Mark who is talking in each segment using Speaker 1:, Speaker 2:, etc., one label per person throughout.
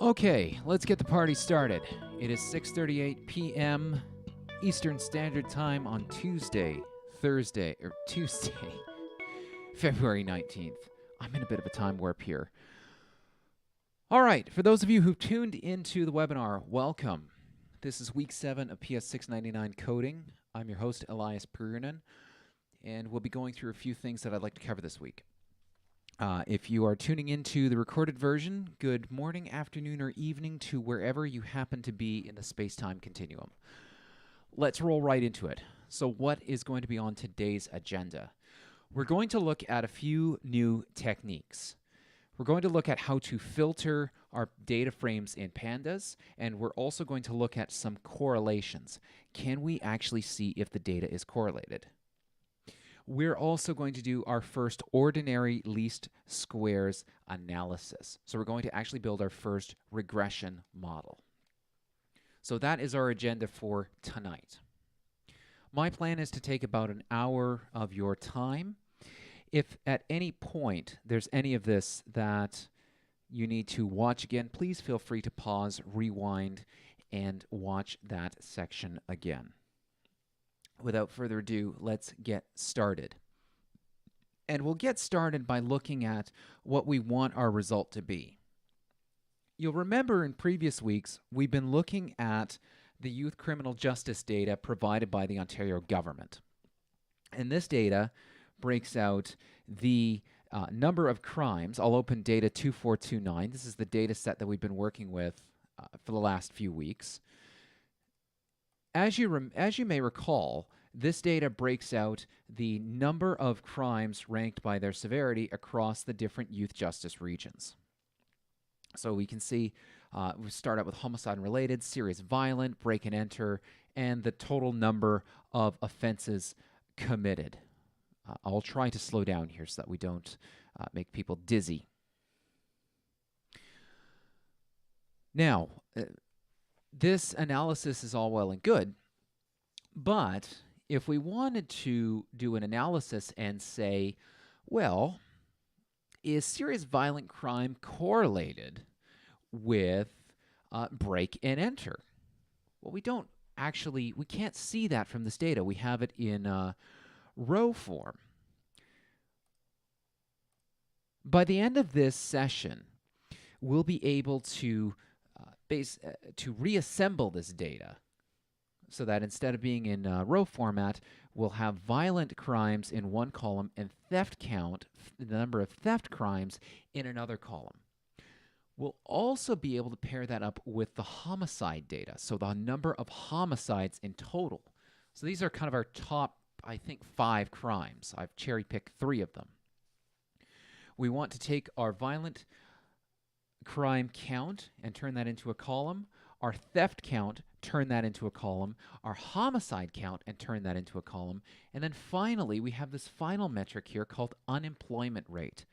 Speaker 1: Okay, let's get the party started. It is 6:38 p.m. Eastern Standard Time on Tuesday, February 19th. I'm in a bit of a time warp here. All right, for those of you who've tuned into the webinar, welcome. This is week 7 of PS699 coding. I'm your host, Elias Purinen, and we'll be going through a few things that I'd like to cover this week. If you are tuning into the recorded version, good morning, afternoon, or evening to wherever you happen to be in the space-time continuum. Let's roll right into it. So what is going to be on today's agenda? We're going to look at a few new techniques. We're going to look at how to filter our data frames in pandas, and we're also going to look at some correlations. Can we actually see if the data is correlated? We're also going to do our first ordinary least squares analysis. So we're going to actually build our first regression model. So that is our agenda for tonight. My plan is to take about an hour of your time. If at any point there's any of this that you need to watch again, please feel free to pause, rewind, and watch that section again. Without further ado, let's get started. And we'll get started by looking at what we want our result to be. You'll remember in previous weeks, we've been looking at the youth criminal justice data provided by the Ontario government. And this data breaks out the number of crimes. I'll open data 2429. This is the data set that we've been working with for the last few weeks. As you may recall, this data breaks out the number of crimes ranked by their severity across the different youth justice regions. So we can see we start out with homicide and related, serious violent, break and enter, and the total number of offenses committed. I'll try to slow down here so that we don't make people dizzy. Now, this analysis is all well and good, but if we wanted to do an analysis and say, well, is serious violent crime correlated with break and enter? Well, we can't see that from this data. We have it in row form. By the end of this session, we'll be able to reassemble this data so that instead of being in row format, we'll have violent crimes in one column and theft count, the number of theft crimes, in another column. We'll also be able to pair that up with the homicide data, so the number of homicides in total. So these are kind of our top, I think, 5 crimes. I've cherry-picked 3 of them. We want to take our violent crime count and turn that into a column, our theft count, turn that into a column, our homicide count, and turn that into a column, and then finally we have this final metric here called unemployment rate.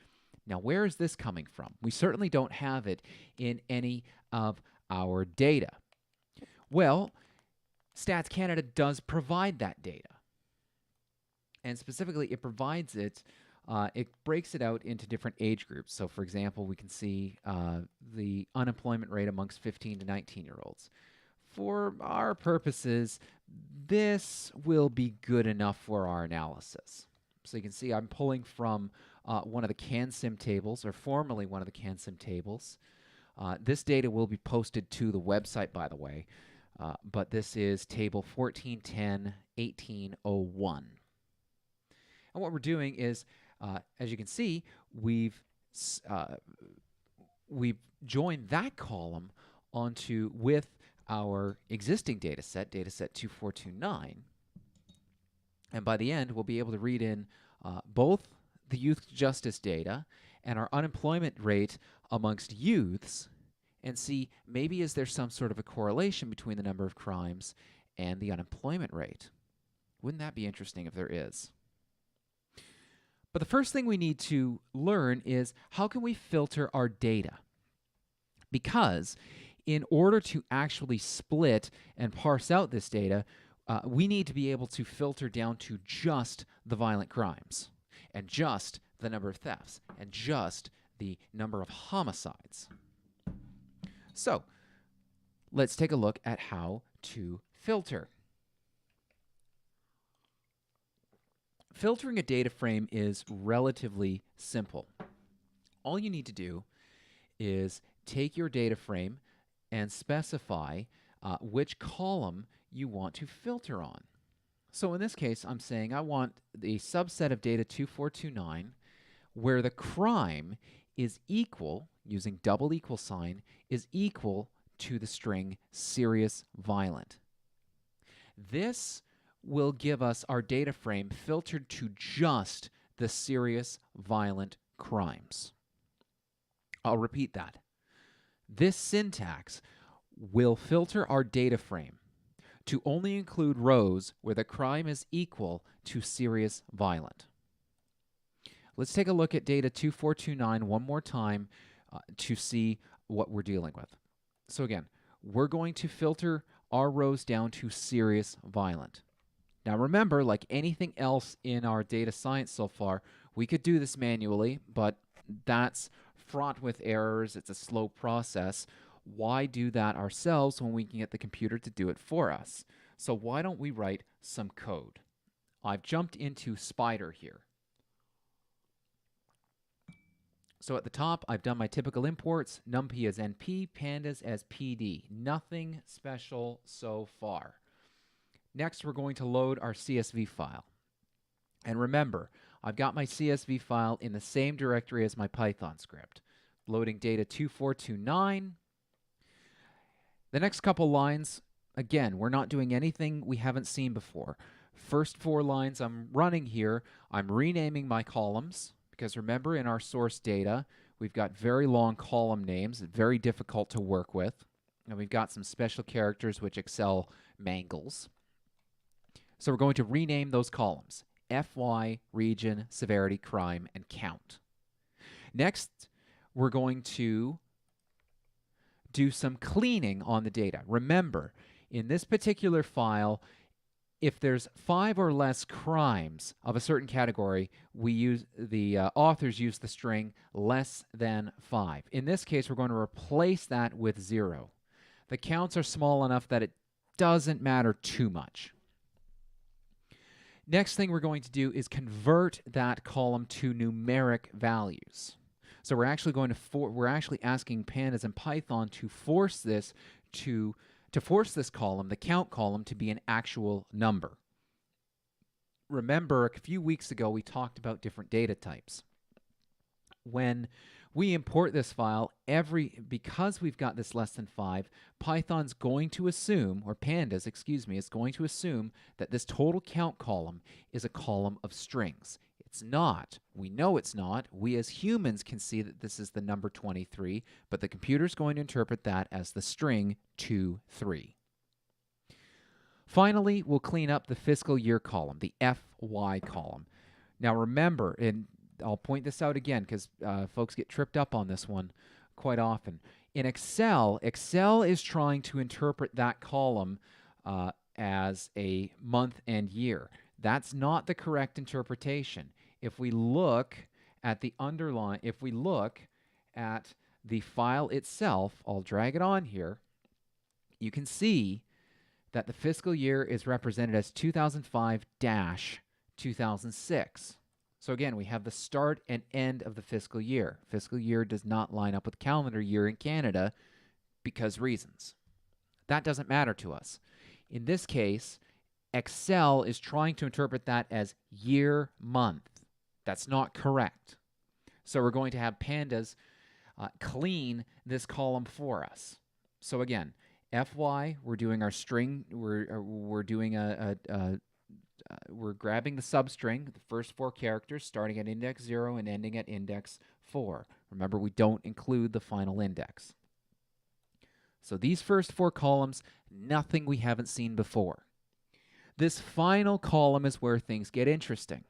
Speaker 1: Now, where is this coming from? We certainly don't have it in any of our data. Well, Stats Canada does provide that data, and specifically it provides it it breaks it out into different age groups. So, for example, we can see the unemployment rate amongst 15 to 19-year-olds. For our purposes, this will be good enough for our analysis. So you can see I'm pulling from one of the CanSim tables, or formerly one of the CanSim tables. This data will be posted to the website, by the way, but this is table 1410-1801. And what we're doing is, as you can see, we've joined that column with our existing data set 2429. And by the end, we'll be able to read in both the youth justice data and our unemployment rate amongst youths and see maybe is there some sort of a correlation between the number of crimes and the unemployment rate. Wouldn't that be interesting if there is? But the first thing we need to learn is how can we filter our data? Because in order to actually split and parse out this data, we need to be able to filter down to just the violent crimes and just the number of thefts and just the number of homicides. So let's take a look at how to filter. Filtering a data frame is relatively simple. All you need to do is take your data frame and specify which column you want to filter on. So in this case, I'm saying I want the subset of data 2429 where the crime is equal, using double equal sign, is equal to the string serious violent. This will give us our data frame filtered to just the serious violent crimes. I'll repeat that. This syntax will filter our data frame to only include rows where the crime is equal to serious violent. Let's take a look at data 2429 one more time to see what we're dealing with. So again, we're going to filter our rows down to serious violent. Now remember, like anything else in our data science so far, we could do this manually, but that's fraught with errors. It's a slow process. Why do that ourselves when we can get the computer to do it for us? So why don't we write some code? I've jumped into Spider here. So at the top, I've done my typical imports. NumPy as NP, pandas as PD. Nothing special so far. Next, we're going to load our CSV file. And remember, I've got my CSV file in the same directory as my Python script. Loading data 2429. The next couple lines, again, we're not doing anything we haven't seen before. First 4 lines I'm running here, I'm renaming my columns, because remember in our source data, we've got very long column names, very difficult to work with. And we've got some special characters which Excel mangles. So we're going to rename those columns: FY, region, severity, crime, and count. Next, we're going to do some cleaning on the data. Remember, in this particular file, if there's 5 or less crimes of a certain category, the authors use the string less than 5. In this case, we're going to replace that with 0. The counts are small enough that it doesn't matter too much. Next thing we're going to do is convert that column to numeric values. So we're actually going to we're actually asking pandas and Python to force this column, the count column, to be an actual number. Remember, a few weeks ago we talked about different data types. When we import this file, because we've got this less than 5, Python's going to assume, or pandas, excuse me, is going to assume that this total count column is a column of strings. It's not. We know it's not. We as humans can see that this is the number 23, but the computer's going to interpret that as the string 23. Finally, we'll clean up the fiscal year column, the FY column. Now remember, and I'll point this out again because folks get tripped up on this one quite often. In Excel, Excel is trying to interpret that column as a month and year. That's not the correct interpretation. If we look at the if we look at the file itself, I'll drag it on here, you can see that the fiscal year is represented as 2005-2006. So again, we have the start and end of the fiscal year. Fiscal year does not line up with calendar year in Canada because reasons. That doesn't matter to us. In this case, Excel is trying to interpret that as year, month. That's not correct. So we're going to have pandas clean this column for us. So again, FY, we're doing our string, we're doing we're grabbing the substring, the first 4 characters, starting at index 0 and ending at index 4. Remember, we don't include the final index. So these first 4 columns, nothing we haven't seen before. This final column is where things get interesting.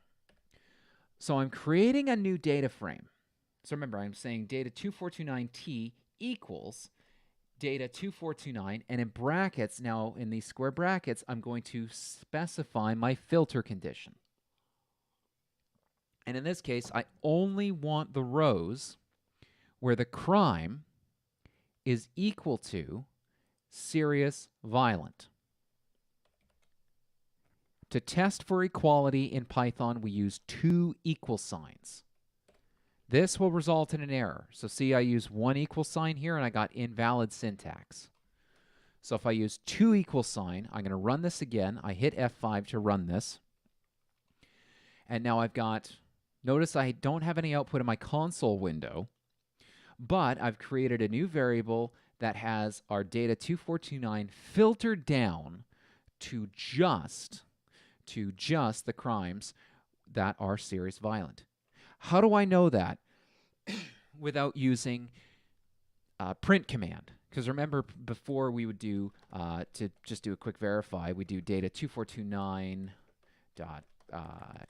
Speaker 1: So I'm creating a new data frame. So remember, I'm saying data 2429T equals data 2429, and in brackets, now in these square brackets, I'm going to specify my filter condition. And in this case, I only want the rows where the crime is equal to serious violent. To test for equality in Python, we use two equal signs. This will result in an error. So see, I use one equal sign here, and I got invalid syntax. So if I use two equal sign, I'm going to run this again. I hit F5 to run this. And now I've got, notice I don't have any output in my console window, but I've created a new variable that has our data 2429 filtered down to just the crimes that are serious violent. How do I know that without using print command? Because remember, before we would do, to just do a quick verify, we do data 2429 dot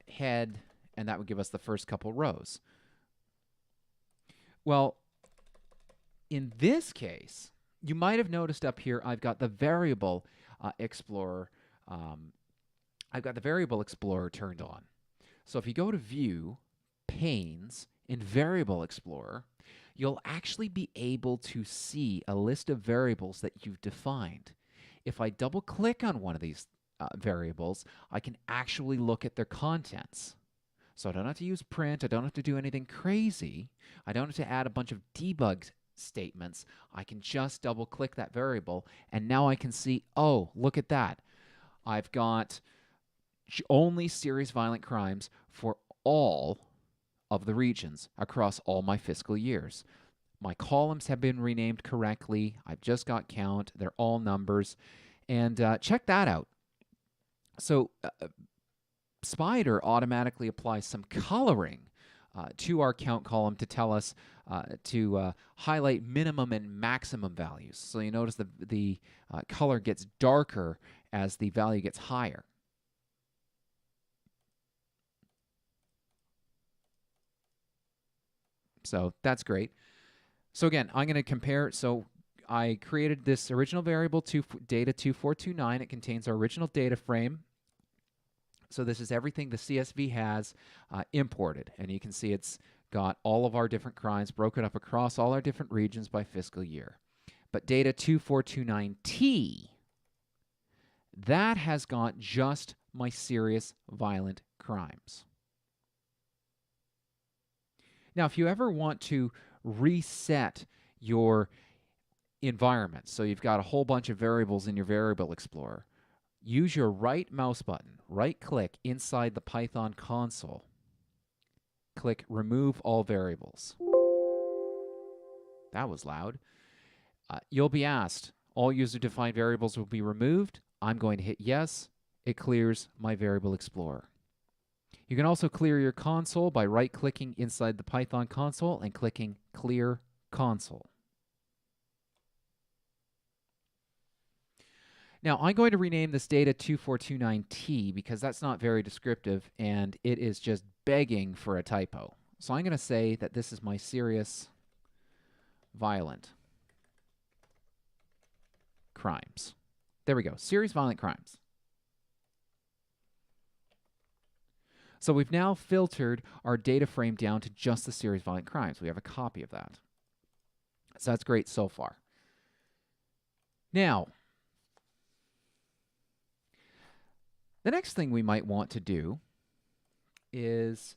Speaker 1: head, and that would give us the first couple rows. Well, in this case, you might have noticed up here I've got the variable explorer. I've got the variable explorer turned on. So if you go to View, Panes, in Variable Explorer, you'll actually be able to see a list of variables that you've defined. If I double-click on one of these variables, I can actually look at their contents. So I don't have to use print. I don't have to do anything crazy. I don't have to add a bunch of debug statements. I can just double-click that variable, and now I can see, oh, look at that. I've got only serious violent crimes for all of the regions across all my fiscal years. My columns have been renamed correctly. I've just got count. They're all numbers. And check that out. So Spider automatically applies some coloring to our count column to tell us to highlight minimum and maximum values. So you notice the color gets darker as the value gets higher. So that's great. So again, I'm going to compare. So I created this original variable to data 2429. It contains our original data frame. So this is everything the CSV has imported. And you can see it's got all of our different crimes broken up across all our different regions by fiscal year. But data 2429T, that has got just my serious violent crimes. Now, if you ever want to reset your environment, so you've got a whole bunch of variables in your Variable Explorer, use your right mouse button, right-click inside the Python console, click Remove All Variables. That was loud. You'll be asked, all user-defined variables will be removed. I'm going to hit yes. It clears my Variable Explorer. You can also clear your console by right-clicking inside the Python console and clicking Clear Console. Now, I'm going to rename this data 2429T because that's not very descriptive and it is just begging for a typo. So I'm going to say that this is my serious violent crimes. There we go, serious violent crimes. So we've now filtered our data frame down to just the serious violent crimes. We have a copy of that. So that's great so far. Now, the next thing we might want to do is,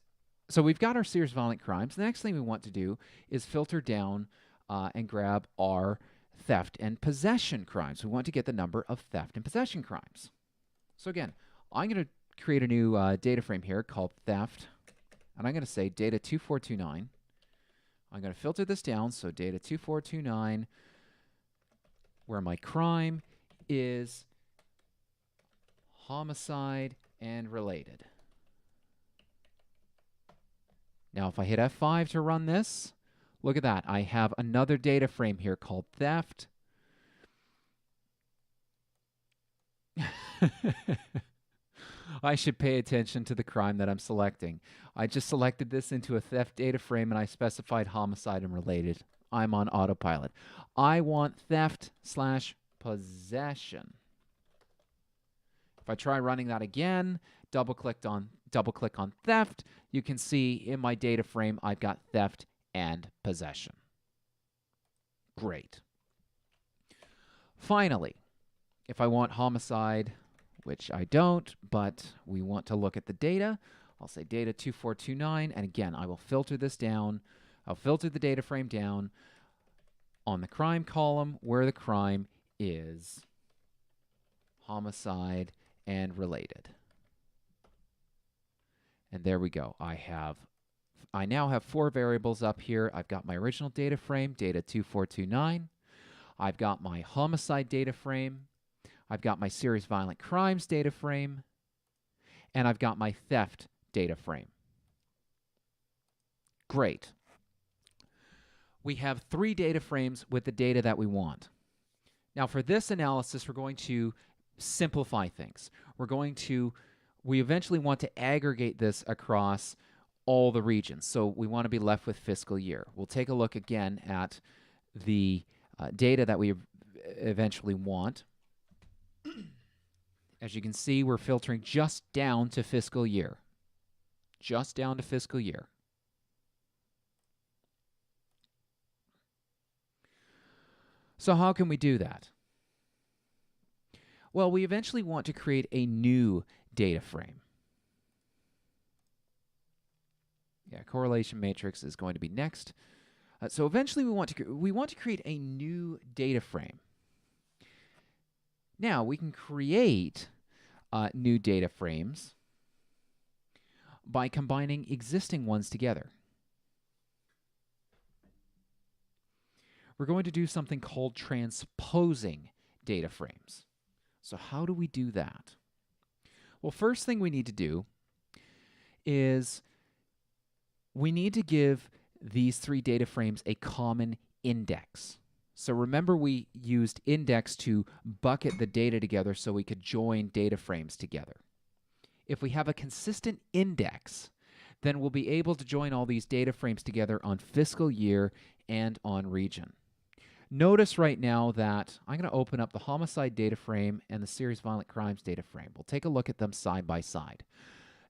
Speaker 1: so we've got our serious violent crimes. The next thing we want to do is filter down and grab our theft and possession crimes. We want to get the number of theft and possession crimes. So again, I'm going to create a new data frame here called theft, and I'm going to say data 2429. I'm going to filter this down, so data 2429, where my crime is homicide and related. Now if I hit F5 to run this, look at that. I have another data frame here called theft. I should pay attention to the crime that I'm selecting. I just selected this into a theft data frame and I specified homicide and related. I'm on autopilot. I want theft/possession. If I try running that again, double-click on theft, you can see in my data frame I've got theft and possession. Great. Finally, if I want homicide, which I don't, but we want to look at the data, I'll say data 2429, and again, I will filter this down. I'll filter the data frame down on the crime column where the crime is homicide and related. And there we go. I now have 4 variables up here. I've got my original data frame, data 2429. I've got my homicide data frame. I've got my serious violent crimes data frame. And I've got my theft data frame. Great. We have 3 data frames with the data that we want. Now for this analysis, we're going to simplify things. We eventually want to aggregate this across all the regions. So we want to be left with fiscal year. We'll take a look again at the data that we eventually want. As you can see, we're filtering just down to fiscal year. Just down to fiscal year. So how can we do that? Well, we eventually want to create a new data frame. Yeah, correlation matrix is going to be next. So eventually we want to create a new data frame. Now we can create new data frames by combining existing ones together. We're going to do something called transposing data frames. So how do we do that? Well, first thing we need to do is we need to give these 3 data frames a common index. So remember, we used index to bucket the data together so we could join data frames together. If we have a consistent index, then we'll be able to join all these data frames together on fiscal year and on region. Notice right now that I'm going to open up the homicide data frame and the serious violent crimes data frame. We'll take a look at them side by side.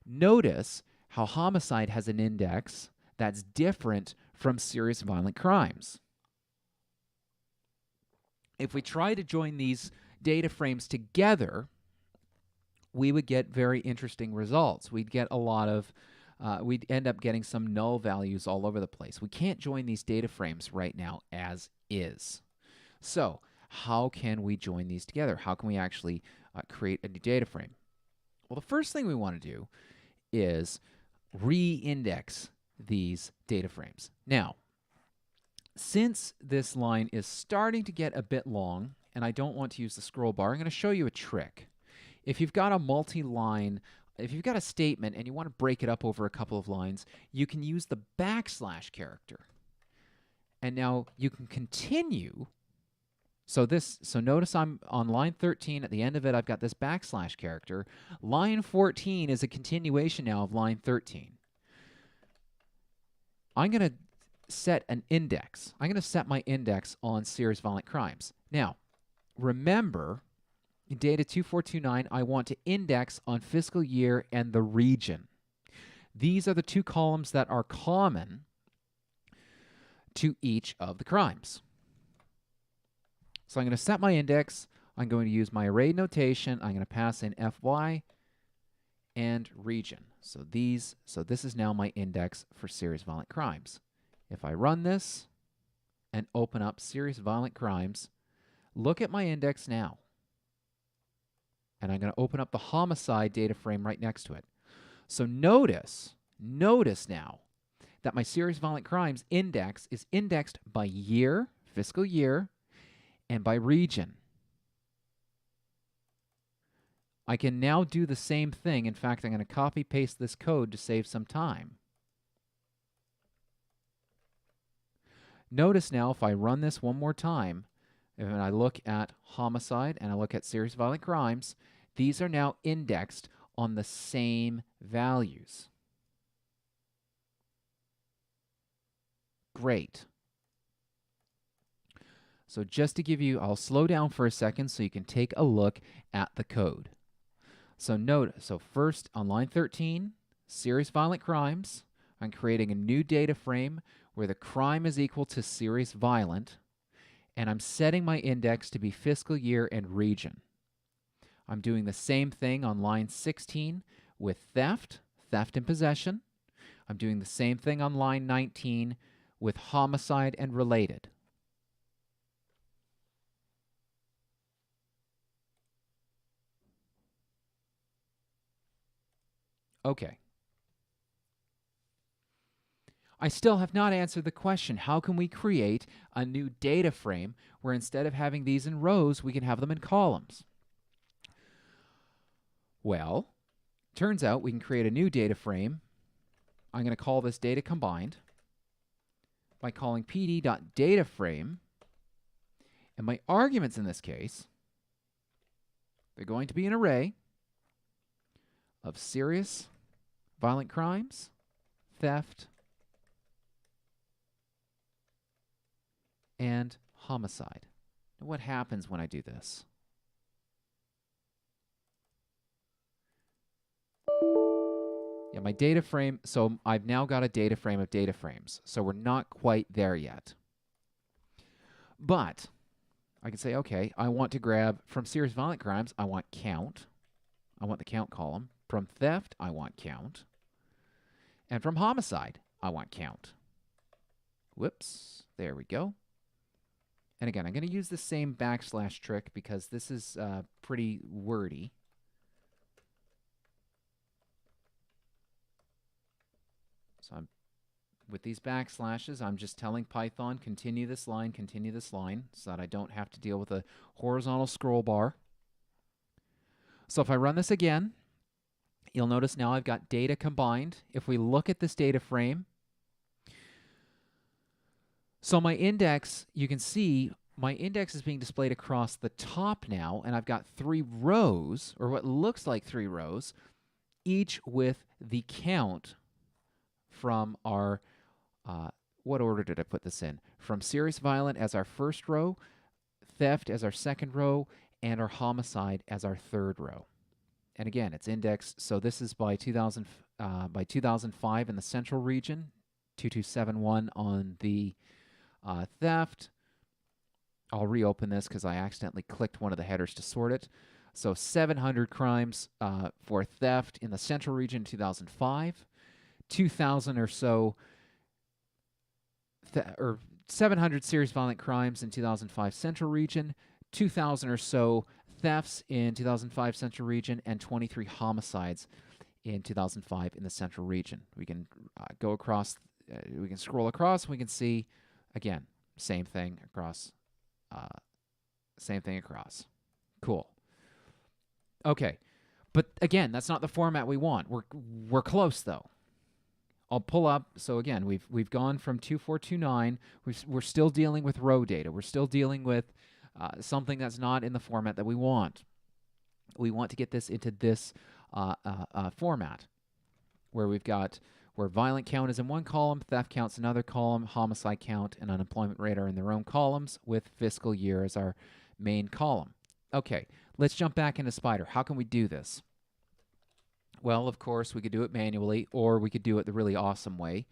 Speaker 1: Notice how homicide has an index that's different from serious violent crimes. If we try to join these data frames together, we would get very interesting results. We'd get a lot of, we'd end up getting some null values all over the place. We can't join these data frames right now as is. So how can we join these together? How can we actually create a new data frame? Well, the first thing we want to do is re-index these data frames. Now, since this line is starting to get a bit long, and I don't want to use the scroll bar, I'm going to show you a trick. If you've got a multi-line, if you've got a statement and you want to break it up over a couple of lines, you can use the backslash character. And now you can continue. So notice I'm on line 13. At the end of it, I've got this backslash character. Line 14 is a continuation now of line 13. I'm going to set an index. I'm going to set my index on serious violent crimes. Now, remember, in data 2429, I want to index on fiscal year and the region. These are the 2 columns that are common to each of the crimes. So I'm going to set my index. I'm going to use my array notation. I'm going to pass in FY and region. So this is now my index for serious violent crimes. If I run this and open up serious violent crimes, look at my index now. And I'm going to open up the homicide data frame right next to it. So notice now that my serious violent crimes index is indexed by year, fiscal year, and by region. I can now do the same thing. In fact, I'm going to copy paste this code to save some time. Notice now if I run this one more time, and I look at homicide and I look at serious violent crimes, these are now indexed on the same values. Great. So just to give you, I'll slow down for a second so you can take a look at the code. So first on line 13, serious violent crimes, I'm creating a new data frame where the crime is equal to serious violent, and I'm setting my index to be fiscal year and region. I'm doing the same thing on line 16 with theft and possession. I'm doing the same thing on line 19 with homicide and related. Okay. I still have not answered the question, how can we create a new data frame where instead of having these in rows, we can have them in columns? Well, turns out we can create a new data frame. I'm going to call this data combined by calling pd.dataframe. And my arguments in this case, they're going to be an array of serious violent crimes, theft, and homicide. Now, what happens when I do this? Yeah, my data frame, so I've now got a data frame of data frames. So we're not quite there yet. But I can say, okay, I want to grab from serious violent crimes, I want count. I want the count column. From theft, I want count. And from homicide, I want count. Whoops, there we go. And again, I'm going to use the same backslash trick because this is pretty wordy. So with these backslashes, I'm just telling Python, continue this line, so that I don't have to deal with a horizontal scroll bar. So if I run this again, you'll notice now I've got data combined. If we look at this data frame, so my index, you can see my index is being displayed across the top now, and I've got 3 rows, or what looks like 3 rows, each with the count from our, what order did I put this in? From serious violent as our first row, theft as our second row, and our homicide as our third row. And again, it's indexed, so this is by 2005 in the central region, 2271 on the theft. I'll reopen this because I accidentally clicked one of the headers to sort it. So 700 crimes for theft in the central region 2005. 2,000 or so, or 700 serious violent crimes in 2005 central region, 2,000 or so thefts in 2005 central region, and 23 homicides in 2005 in the central region. We can go across, we can scroll across, and we can see, again, same thing across, Cool. Okay, but again, that's not the format we want. We're close though. I'll pull up. So again, we've gone from 2429. We're still dealing with row data. We're still dealing with something that's not in the format that we want. We want to get this into this format where violent count is in one column, theft count's another column, homicide count and unemployment rate are in their own columns with fiscal year as our main column. Okay, let's jump back into Spider. How can we do this? Well, of course, we could do it manually, or we could do it the really awesome way.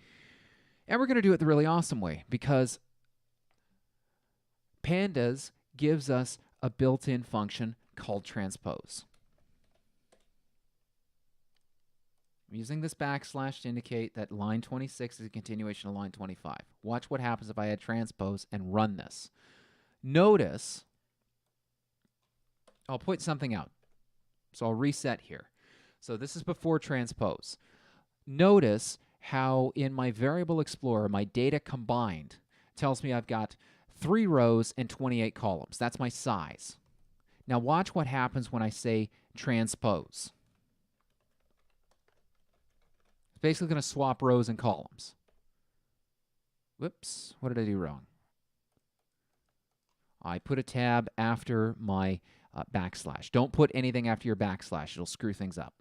Speaker 1: And we're going to do it the really awesome way because Pandas gives us a built-in function called transpose. I'm using this backslash to indicate that line 26 is a continuation of line 25. Watch what happens if I add transpose and run this. Notice, I'll point something out. So I'll reset here. So this is before transpose. Notice how in my variable explorer, my data combined tells me I've got 3 rows and 28 columns. That's my size. Now watch what happens when I say transpose. It's basically going to swap rows and columns. Whoops, what did I do wrong? I put a tab after my backslash. Don't put anything after your backslash. It'll screw things up.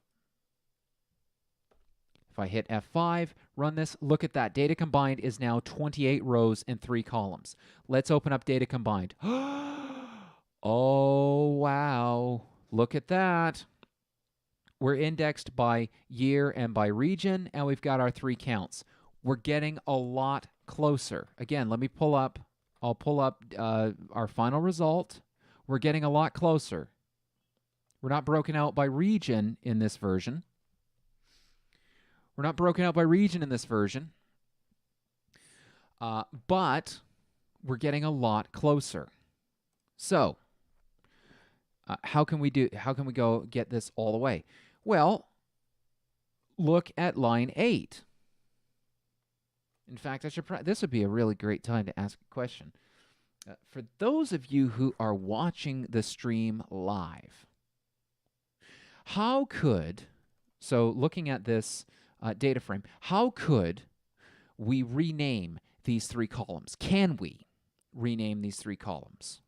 Speaker 1: If I hit F5, run this, look at that. Data combined is now 28 rows and 3 columns. Let's open up data combined. Oh, wow. Look at that. We're indexed by year and by region, and we've got our 3 counts. We're getting a lot closer. Again, let me pull up I'll pull up our final result. We're getting a lot closer. We're not broken out by region in this version. But we're getting a lot closer. So, how can we go get this all the way? Well, look at line 8. In fact, this would be a really great time to ask a question. For those of you who are watching the stream live, looking at this data frame, how could we rename these 3 columns? Can we rename these 3 columns?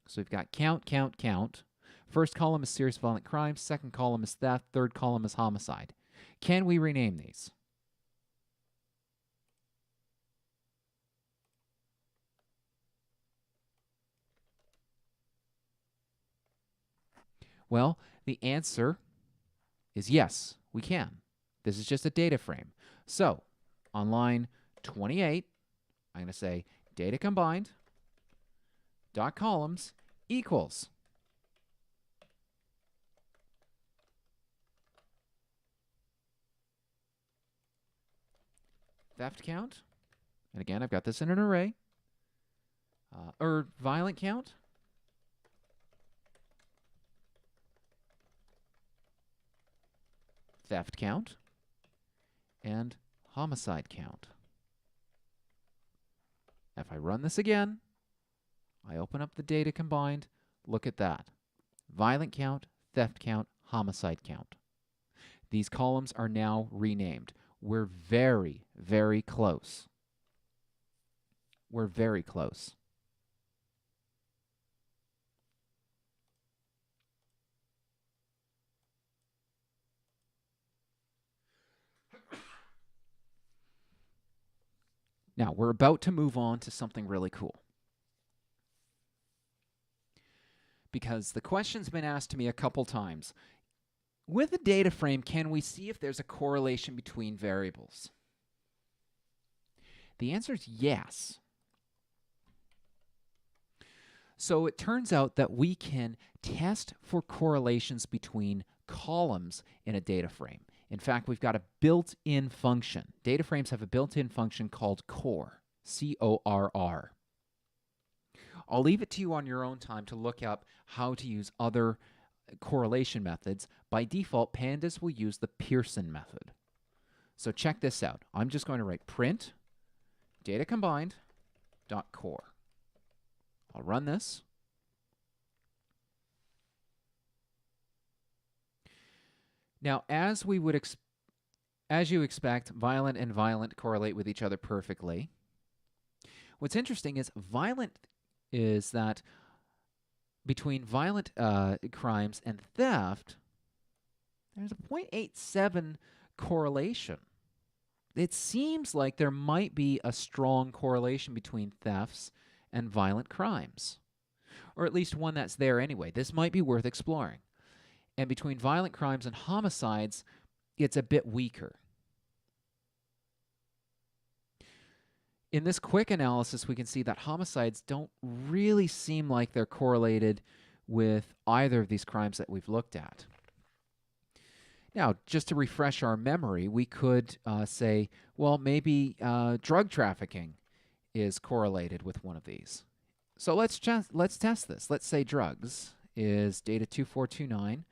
Speaker 1: So we've got count, count, count. First column is serious violent crimes. Second column is theft. Third column is homicide. Can we rename these? Well, the answer is yes, we can. This is just a data frame. So, on line 28, I'm going to say data combined dot columns equals theft count, and again, I've got this in an array, or violent count, theft count, and homicide count. If I run this again, I open up the data combined, look at that. Violent count, theft count, homicide count. These columns are now renamed. We're very, very close. We're very close. Now, we're about to move on to something really cool. Because the question's been asked to me a couple times. With a data frame, can we see if there's a correlation between variables? The answer is yes. So it turns out that we can test for correlations between columns in a data frame. In fact, we've got a built-in function. Data frames have a built-in function called CORR, C-O-R-R. I'll leave it to you on your own time to look up how to use other correlation methods. By default, pandas will use the Pearson method. So check this out. I'm just going to write print data combined dot core. I'll run this. Now, as you expect, violent and violent correlate with each other perfectly. What's interesting is that between violent crimes and theft, there's a 0.87 correlation. It seems like there might be a strong correlation between thefts and violent crimes, or at least one that's there anyway. This might be worth exploring. And between violent crimes and homicides, it's a bit weaker. In this quick analysis, we can see that homicides don't really seem like they're correlated with either of these crimes that we've looked at. Now, just to refresh our memory, we could say, well, maybe drug trafficking is correlated with one of these. So let's test this. Let's say drugs is data 2429,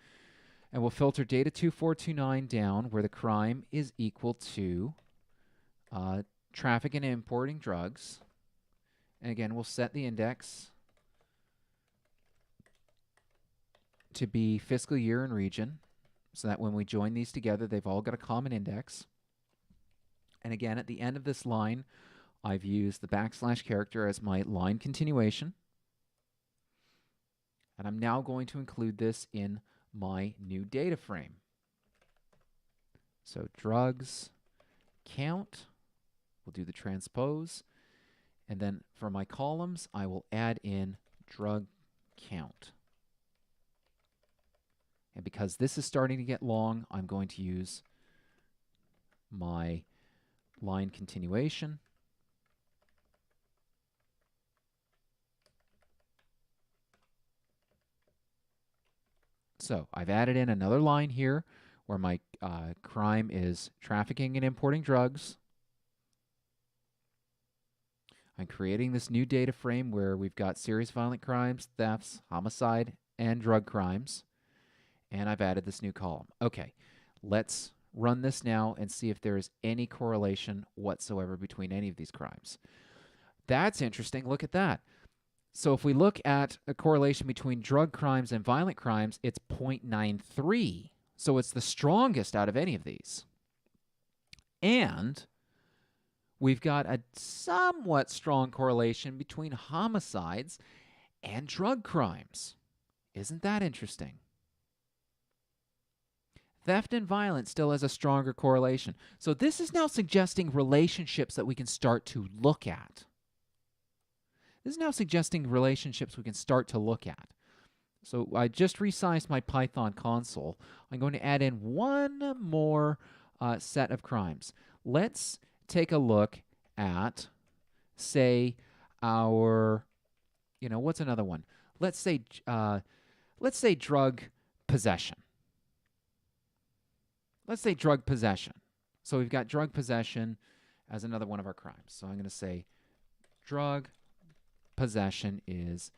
Speaker 1: and we'll filter data 2429 down where the crime is equal to traffic and importing drugs. And again, we'll set the index to be fiscal year and region, so that when we join these together, they've all got a common index. And again, at the end of this line, I've used the / character as my line continuation. And I'm now going to include this in my new data frame. So drugs count, we'll do the transpose, and then for my columns, I will add in drug count. And because this is starting to get long, I'm going to use my line continuation. So I've added in another line here where my crime is trafficking and importing drugs. I'm creating this new data frame where we've got serious violent crimes, thefts, homicide, and drug crimes. And I've added this new column. Okay, let's run this now and see if there is any correlation whatsoever between any of these crimes. That's interesting. Look at that. So if we look at a correlation between drug crimes and violent crimes, it's 0.93. So it's the strongest out of any of these. And we've got a somewhat strong correlation between homicides and drug crimes. Isn't that interesting? Theft and violence still has a stronger correlation. So this is now suggesting relationships that we can start to look at. This is now suggesting relationships we can start to look at. So I just resized my Python console. I'm going to add in one more set of crimes. Let's take a look at, say, our, what's another one? Let's say drug possession. Let's say drug possession. So we've got drug possession as another one of our crimes. So I'm going to say drug possession is,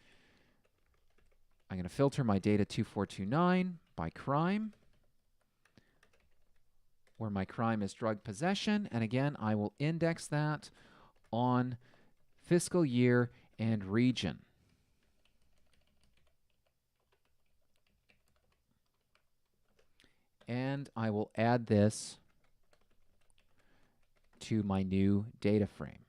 Speaker 1: I'm going to filter my data 2429 by crime, where my crime is drug possession. And again, I will index that on fiscal year and region. And I will add this to my new data frame.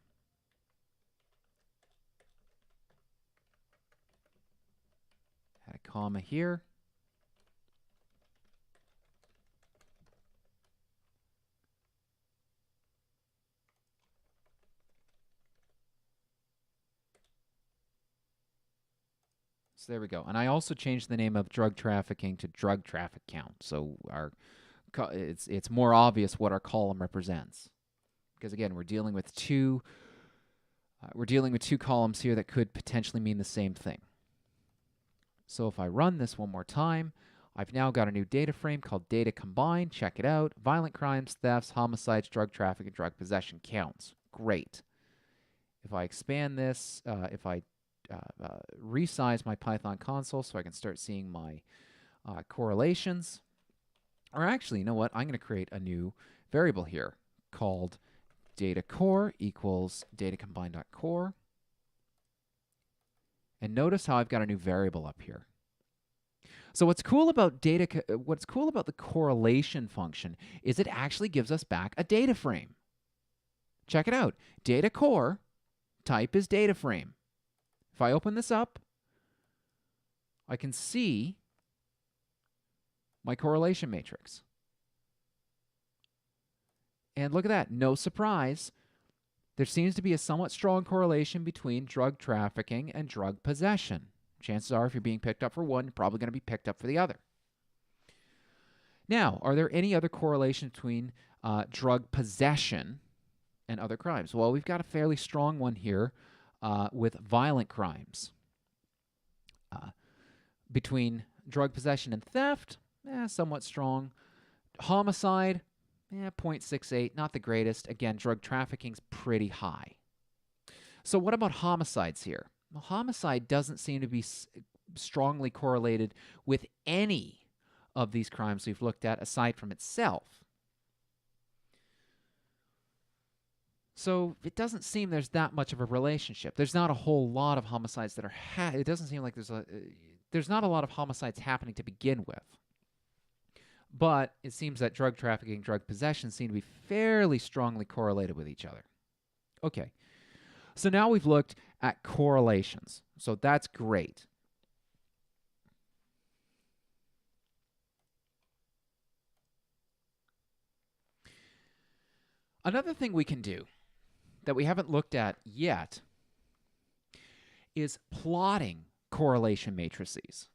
Speaker 1: Add a comma here. So there we go. And I also changed the name of drug trafficking to drug traffic count. So it's more obvious what our column represents. Because again, we're dealing with two columns here that could potentially mean the same thing. So if I run this one more time, I've now got a new data frame called data combined. Check it out. Violent crimes, thefts, homicides, drug traffic, and drug possession counts. Great. If I expand this, if I resize my Python console so I can start seeing my correlations. Or actually, you know what? I'm going to create a new variable here called data core equals datacombine.core. And notice how I've got a new variable up here. So what's cool about the correlation function is it actually gives us back a data frame. Check it out. Data core, type is data frame. If I open this up, I can see my correlation matrix. And look at that. No surprise. There seems to be a somewhat strong correlation between drug trafficking and drug possession. Chances are, if you're being picked up for one, you're probably going to be picked up for the other. Now, are there any other correlations between drug possession and other crimes? Well, we've got a fairly strong one here with violent crimes. Between drug possession and theft, somewhat strong. Homicide, 0.68, not the greatest. Again, drug trafficking's pretty high. So what about homicides here? Well, homicide doesn't seem to be strongly correlated with any of these crimes we've looked at aside from itself. So it doesn't seem there's that much of a relationship. There's not a whole lot of homicides that are it doesn't seem like there's not a lot of homicides happening to begin with. But it seems that drug trafficking, drug possession seem to be fairly strongly correlated with each other. Okay. So now we've looked at correlations. So that's great. Another thing we can do that we haven't looked at yet is plotting correlation matrices.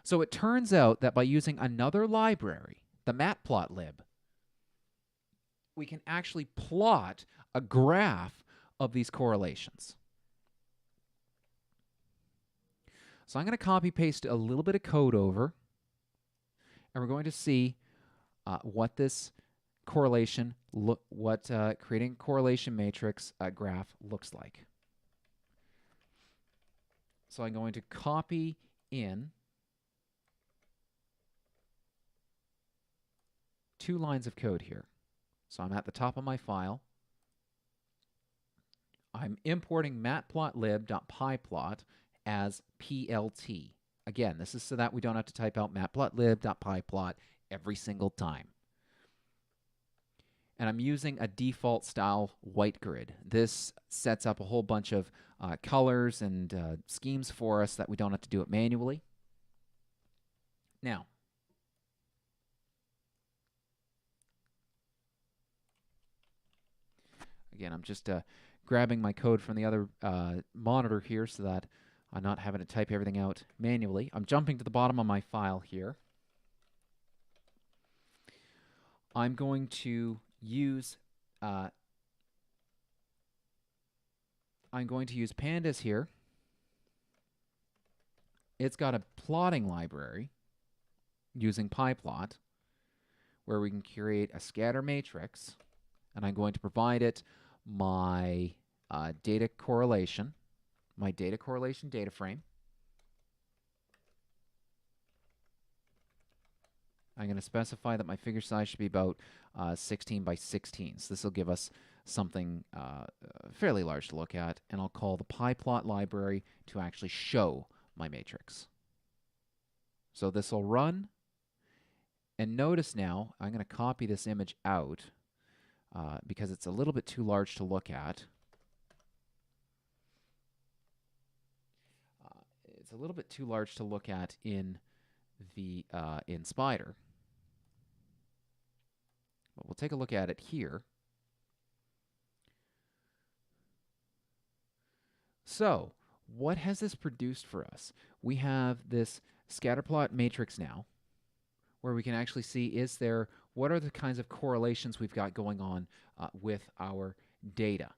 Speaker 1: So it turns out that by using another library, the matplotlib, we can actually plot a graph of these correlations. So I'm going to copy paste a little bit of code over, and we're going to see what this correlation, creating a correlation matrix graph looks like. So I'm going to copy in 2 lines of code here. So I'm at the top of my file. I'm importing matplotlib.pyplot as PLT. Again, this is so that we don't have to type out matplotlib.pyplot every single time. And I'm using a default style white grid. This sets up a whole bunch of colors and schemes for us that we don't have to do it manually. Now, again, I'm just grabbing my code from the other monitor here so that I'm not having to type everything out manually. I'm jumping to the bottom of my file here. I'm going to use pandas here. It's got a plotting library using pyplot where we can create a scatter matrix, and I'm going to provide it my data correlation data frame. I'm going to specify that my figure size should be about 16 by 16. So this will give us something fairly large to look at, and I'll call the pyplot library to actually show my matrix. So this will run, and notice now I'm going to copy this image out because it's a little bit too large to look at. It's a little bit too large to look at in the in Spider. But we'll take a look at it here. So, what has this produced for us? We have this scatterplot matrix now, where we can actually see what are the kinds of correlations we've got going on with our data.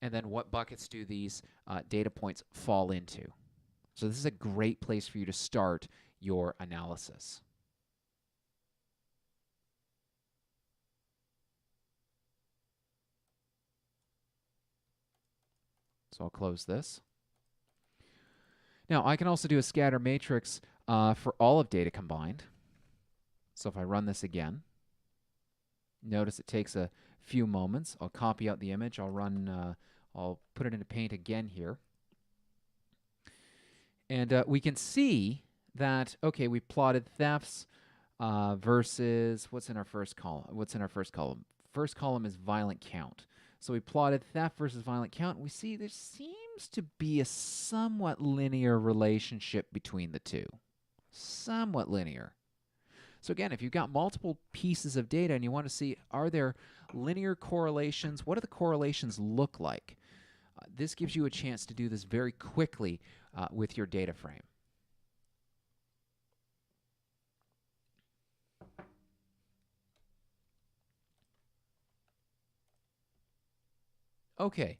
Speaker 1: And then what buckets do these data points fall into? So this is a great place for you to start your analysis. So I'll close this. Now, I can also do a scatter matrix for all of data combined. So if I run this again, notice it takes a few moments. I'll copy out the image. I'll put it into Paint again here. And we can see that, okay, we plotted thefts versus, what's in our first column? First column is violent count. So we plotted theft versus violent count. We see there seems to be a somewhat linear relationship between the two. Somewhat linear. So again, if you've got multiple pieces of data and you want to see, are there linear correlations? What do the correlations look like? This gives you a chance to do this very quickly with your data frame. Okay,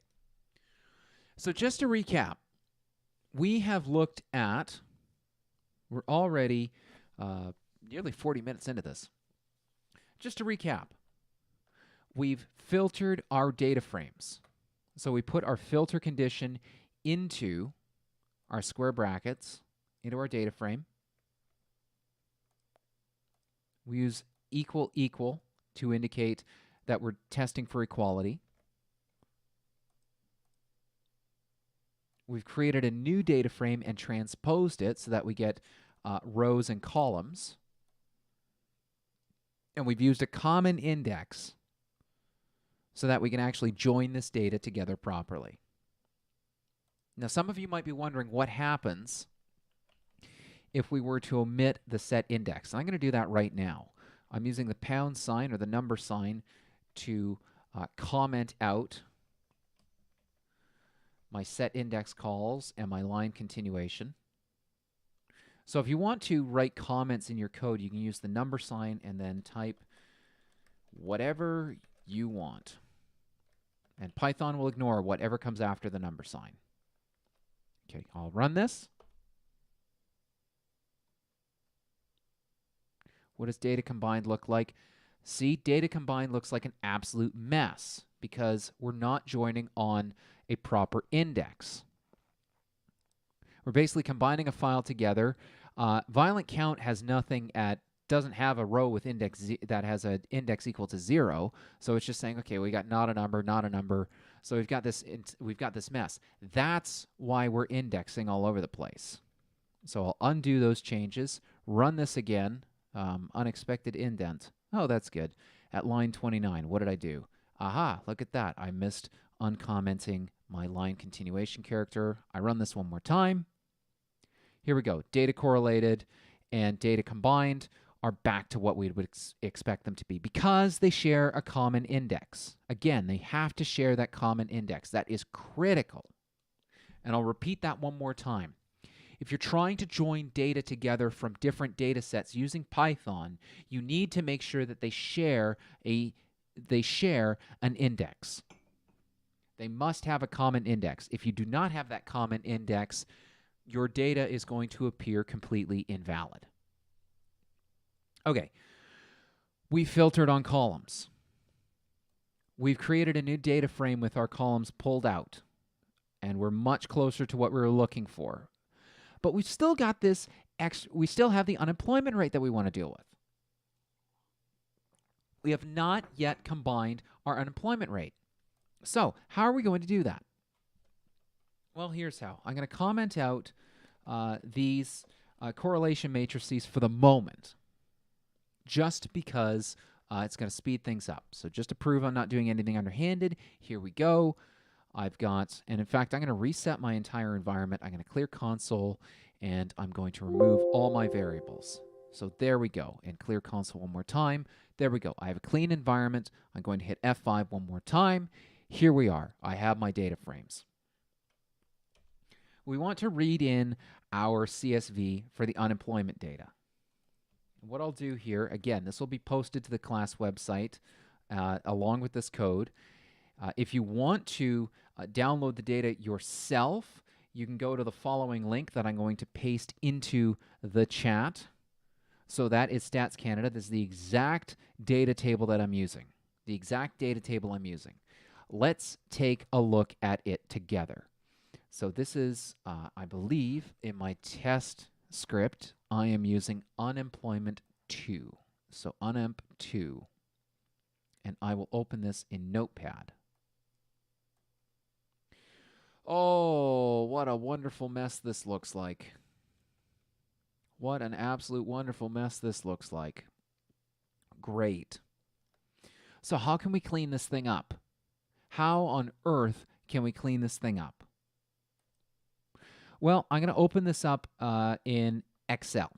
Speaker 1: so just to recap, we have looked at, we're already nearly 40 minutes into this. Just to recap, we've filtered our data frames. So we put our filter condition into our square brackets, into our data frame. We use equal to indicate that we're testing for equality. We've created a new data frame and transposed it so that we get rows and columns. And we've used a common index so that we can actually join this data together properly. Now, some of you might be wondering what happens if we were to omit the set index. And I'm going to do that right now. I'm using the pound sign or the number sign to comment out my set index calls and my line continuation. So if you want to write comments in your code, you can use the number sign and then type whatever you want. And Python will ignore whatever comes after the number sign. Okay, I'll run this. What does data combined look like? See, data combined looks like an absolute mess because we're not joining on a proper index. We're basically combining a file together. Violent count has nothing at, doesn't have a row with index that has an index equal to 0. So it's just saying, okay, we got not a number, not a number. So we've got this mess. That's why we're indexing all over the place. So I'll undo those changes, run this again. Unexpected indent. Oh, that's good. At line 29, what did I do? Aha, look at that. I missed uncommenting my line continuation character. I run this one more time. Here we go. Data correlated and data combined are back to what we would expect them to be because they share a common index. Again, they have to share that common index. That is critical. And I'll repeat that one more time. If you're trying to join data together from different data sets using Python, you need to make sure that they share an index. They must have a common index. If you do not have that common index, your data is going to appear completely invalid. Okay, we filtered on columns. We've created a new data frame with our columns pulled out, and we're much closer to what we were looking for. But we've still got this we still have the unemployment rate that we want to deal with. We have not yet combined our unemployment rate. So how are we going to do that? Well, here's how. I'm going to comment out these correlation matrices for the moment, just because it's going to speed things up. So just to prove I'm not doing anything underhanded, here we go. I've got, and in fact, I'm going to reset my entire environment. I'm going to clear console, and I'm going to remove all my variables. So there we go. And clear console one more time. There we go. I have a clean environment. I'm going to hit F5 one more time. Here we are. I have my data frames. We want to read in our CSV for the unemployment data. What I'll do here, again, this will be posted to the class website along with this code. If you want to download the data yourself, you can go to the following link that I'm going to paste into the chat. So that is Stats Canada. This is the exact data table that I'm using. The exact data table I'm using. Let's take a look at it together. So this is, I believe, in my test script, I am using unemployment 2. So unemp 2. And I will open this in Notepad. Oh, what a wonderful mess this looks like. What an absolute wonderful mess this looks like. Great. So how can we clean this thing up? How on earth can we clean this thing up? Well, I'm going to open this up in Excel.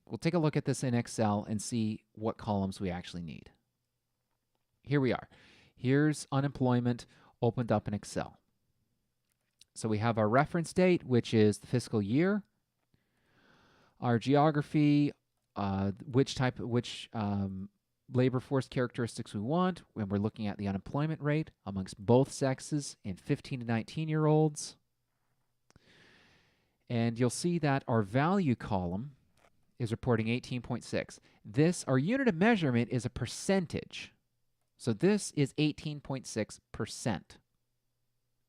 Speaker 1: We'll take a look at this in Excel and see what columns we actually need. Here we are. Here's unemployment opened up in Excel. So we have our reference date, which is the fiscal year. Our geography, which labor force characteristics we want, when we're looking at the unemployment rate amongst both sexes in 15 to 19-year-olds. And you'll see that our value column is reporting 18.6. This, our unit of measurement, is a percentage. So this is 18.6%.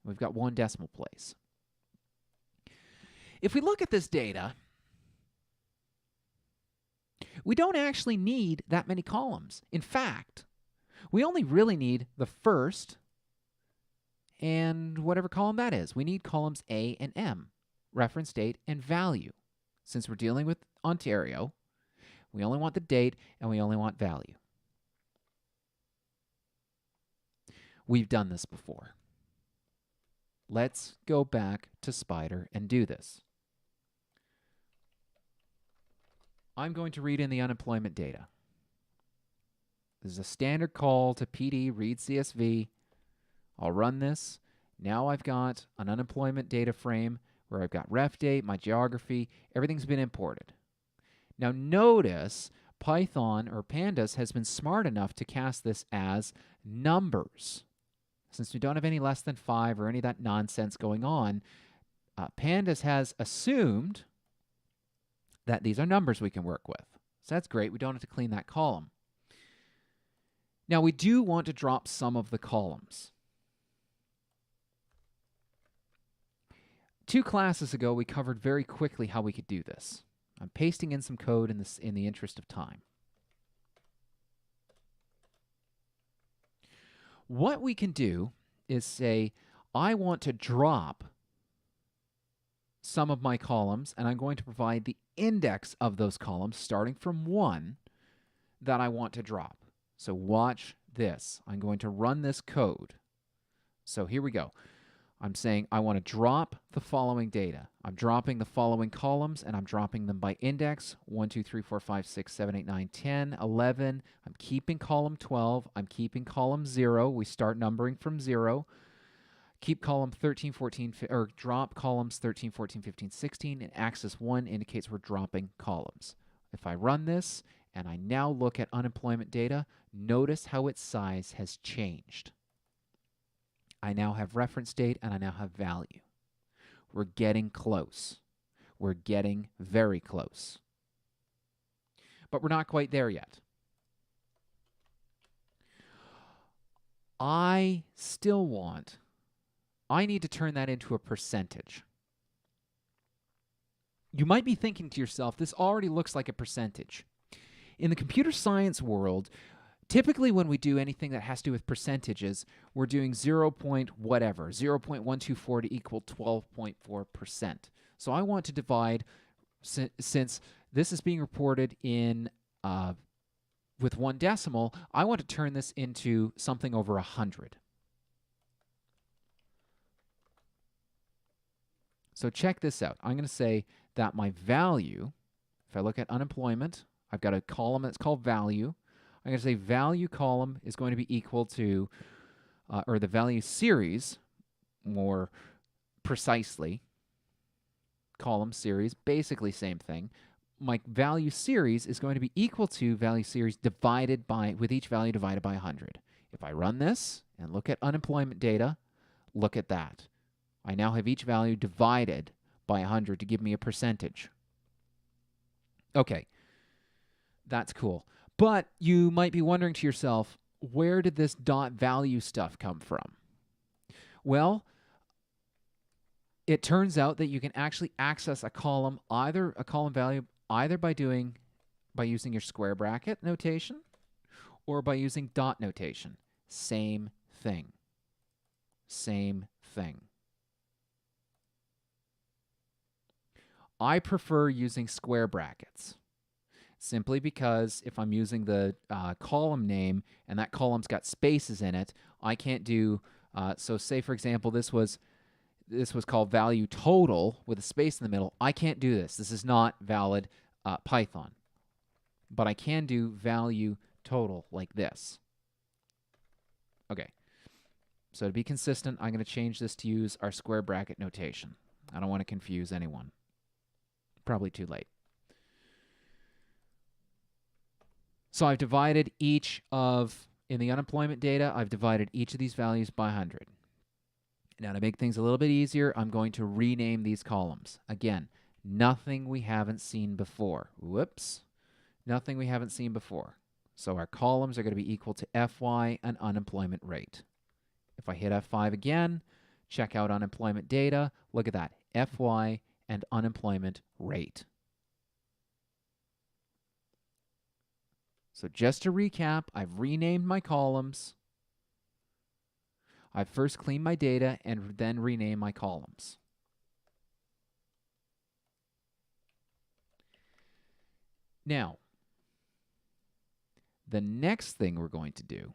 Speaker 1: We've got one decimal place. If we look at this data, we don't actually need that many columns. In fact, we only really need the first and whatever column that is. We need columns A and M, reference date and value. Since we're dealing with Ontario, we only want the date and we only want value. We've done this before. Let's go back to Spider and do this. I'm going to read in the unemployment data. This is a standard call to PD, read CSV. I'll run this. Now I've got an unemployment data frame where I've got ref date, my geography, everything's been imported. Now notice Python or Pandas has been smart enough to cast this as numbers. Since we don't have any less than 5 or any of that nonsense going on, Pandas has assumed that these are numbers we can work with. So that's great. We don't have to clean that column. Now, we do want to drop some of the columns. 2 classes ago, we covered very quickly how we could do this. I'm pasting in some code in the interest of time. What we can do is say, I want to drop some of my columns, and I'm going to provide the index of those columns starting from 1 that I want to drop. So watch this. I'm going to run this code. So here we go. I'm saying I want to drop the following data. I'm dropping the following columns, and I'm dropping them by index 1, 2, 3, 4, 5, 6, 7, 8, 9, 10, 11. I'm keeping column 12. I'm keeping column 0. We start numbering from 0. Keep column 13, 14, or drop columns 13, 14, 15, 16, and axis 1 indicates we're dropping columns. If I run this, and I now look at unemployment data, notice how its size has changed. I now have reference date, and I now have value. We're getting close. We're getting very close. But we're not quite there yet. I need to turn that into a percentage. You might be thinking to yourself, this already looks like a percentage. In the computer science world, typically when we do anything that has to do with percentages, we're doing 0.1240 to equal 12.4%. So I want to divide, since this is being reported in with 1 decimal, I want to turn this into something over 100. So check this out. I'm going to say that my value, if I look at unemployment, I've got a column that's called value. I'm going to say value column is going to be equal to, or the value series, more precisely, column series, basically same thing. My value series is going to be equal to value series divided by, with each value divided by 100. If I run this and look at unemployment data, look at that. I now have each value divided by 100 to give me a percentage. Okay, that's cool. But you might be wondering to yourself, where did this dot value stuff come from? Well, it turns out that you can actually access a column value either by using your square bracket notation or by using dot notation. Same thing. Same thing. I prefer using square brackets, simply because if I'm using the column name and that column's got spaces in it, I can't do, so say for example this was called value total with a space in the middle. I can't do this. This is not valid Python. But I can do value total like this. Okay. So to be consistent, I'm going to change this to use our square bracket notation. I don't want to confuse anyone. Probably too late. So I've divided in the unemployment data, I've divided each of these values by 100. Now to make things a little bit easier, I'm going to rename these columns. Again, nothing we haven't seen before. Whoops. Nothing we haven't seen before. So our columns are going to be equal to FY and unemployment rate. If I hit F5 again, check out unemployment data, look at that, FY and unemployment rate. So just to recap, I've renamed my columns. I've first cleaned my data and then renamed my columns. Now, the next thing we're going to do